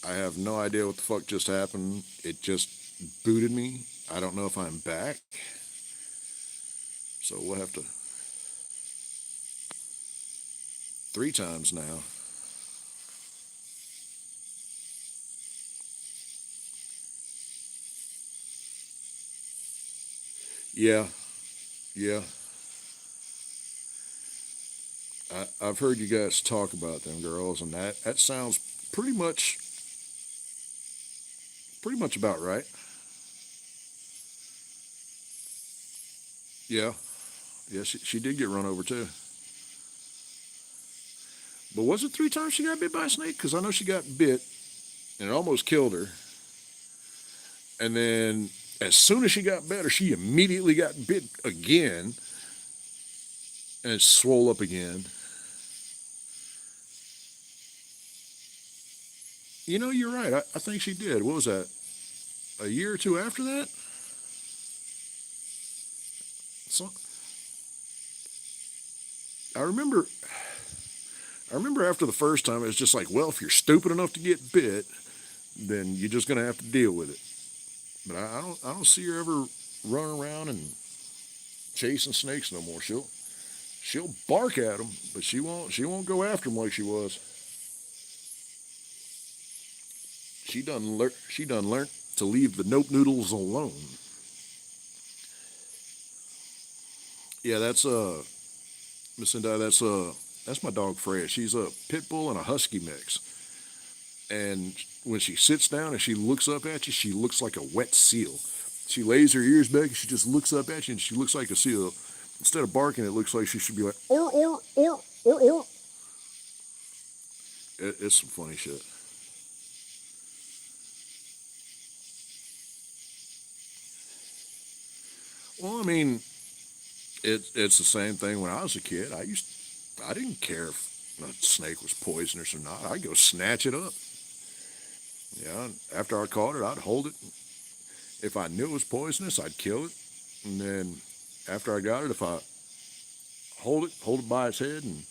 I have no idea what the fuck just happened. It just booted me. I don't know if I'm back. So we'll have to 3 times now. Yeah, yeah. I've heard you guys talk about them girls, and that sounds pretty much about right. Yeah, yeah. She did get run over too. But was it 3 times she got bit by a snake? Because I know she got bit and it almost killed her. And then as soon as she got better, she immediately got bit again and it swole up again. You know, you're right. I think she did. What was that? A year or two after that? So I remember. I remember after the first time, it was just like, well, if you're stupid enough to get bit, then you're just gonna have to deal with it. But I don't see her ever running around and chasing snakes no more. She'll bark at them, but she won't go after them like she was. She done learnt to leave the nope noodles alone. Yeah, that's Miss Indai, that's my dog Freya. She's a pit bull and a husky mix. And when she sits down and she looks up at you, she looks like a wet seal. She lays her ears back and she just looks up at you and she looks like a seal. Instead of barking, it looks like she should be like or. It's some funny shit. Well, I mean, it's the same thing when I was a kid. I didn't care if a snake was poisonous or not. I'd go snatch it up. Yeah, after I caught it, I'd hold it. If I knew it was poisonous, I'd kill it. And then after I got it, if I hold it by its head and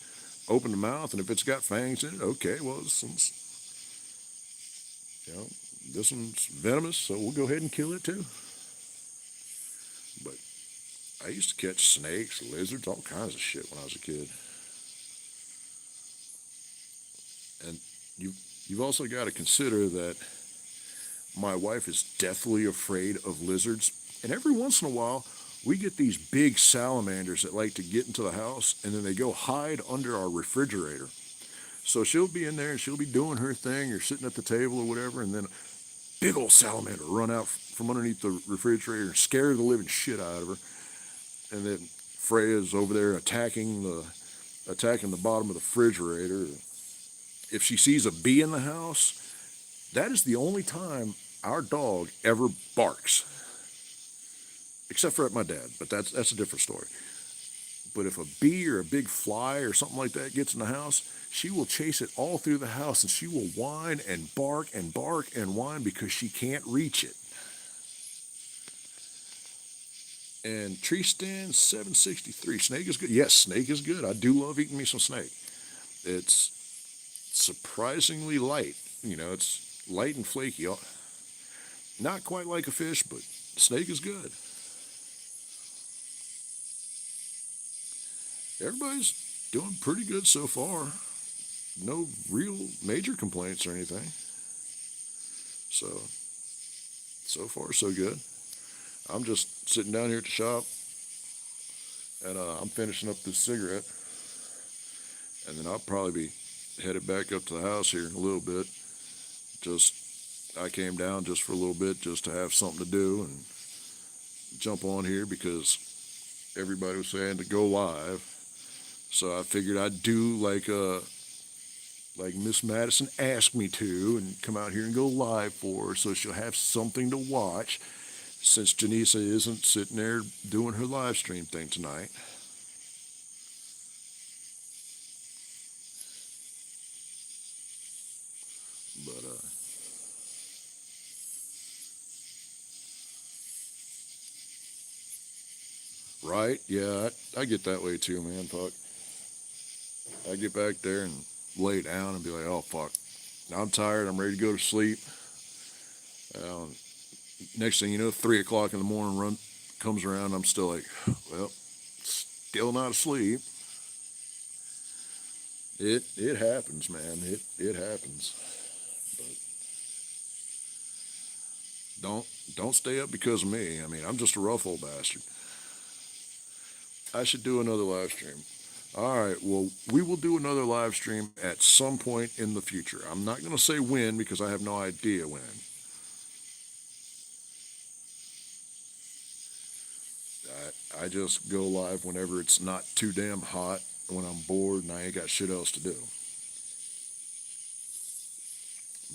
open the mouth, and if it's got fangs in it, okay, well, You know, this one's venomous, so we'll go ahead and kill it too. But I used to catch snakes, lizards, all kinds of shit when I was a kid. And you've also got to consider that my wife is deathly afraid of lizards. And every once in a while, we get these big salamanders that like to get into the house and then they go hide under our refrigerator. So she'll be in there and she'll be doing her thing or sitting at the table or whatever, and then a big old salamander run out from underneath the refrigerator and scare the living shit out of her. And then Freya's over there attacking the bottom of the refrigerator. If she sees a bee in the house, that is the only time our dog ever barks. Except for at my dad, but that's a different story. But if a bee or a big fly or something like that gets in the house, she will chase it all through the house and she will whine and bark and bark and whine because she can't reach it. And tree stand 763. Snake is good. Yes, snake is good. I do love eating me some snake. It's surprisingly light. You know, it's light and flaky. Not quite like a fish, but snake is good. Everybody's doing pretty good so far. No real major complaints or anything. So far so good. I'm just sitting down here at the shop, and I'm finishing up this cigarette, and then I'll probably be headed back up to the house here in a little bit. I came down just for a little bit just to have something to do and jump on here because everybody was saying to go live. So I figured I'd do like Miss Madison asked me to and come out here and go live for her so she'll have something to watch since Janisa isn't sitting there doing her live stream thing tonight. But right, yeah, I get that way too, man. Fuck, I get back there and lay down and be like, oh fuck, I'm tired, I'm ready to go to sleep. Next thing you know, 3 o'clock in the morning comes around, I'm still like, well, still not asleep. It happens, man. It happens. But don't stay up because of me. I mean, I'm just a rough old bastard. I should do another live stream. All right, well, we will do another live stream at some point in the future. I'm not going to say when because I have no idea when. I just go live whenever it's not too damn hot, when I'm bored and I ain't got shit else to do.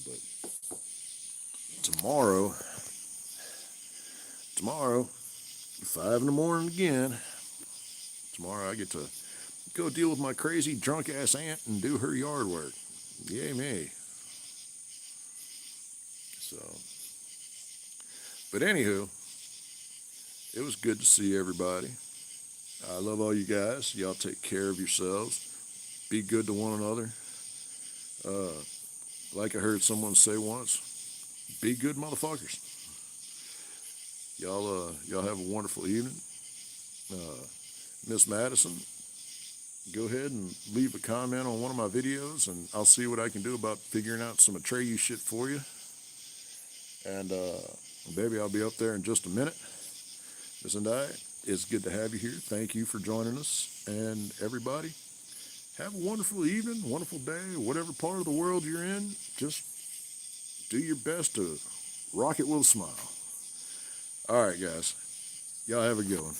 But tomorrow, 5 in the morning again, tomorrow I get to go deal with my crazy drunk ass aunt and do her yard work. Yay me. So, but anywho, it was good to see everybody. I love all you guys. Y'all take care of yourselves. Be good to one another. Like I heard someone say once, be good motherfuckers. Y'all have a wonderful evening. Miss Madison, go ahead and leave a comment on one of my videos, and I'll see what I can do about figuring out some Atreyu shit for you. And baby, I'll be up there in just a minute. Miss and I, it's good to have you here. Thank you for joining us. And everybody, have a wonderful evening, wonderful day, whatever part of the world you're in. Just do your best to rock it with a smile. All right, guys. Y'all have a good one.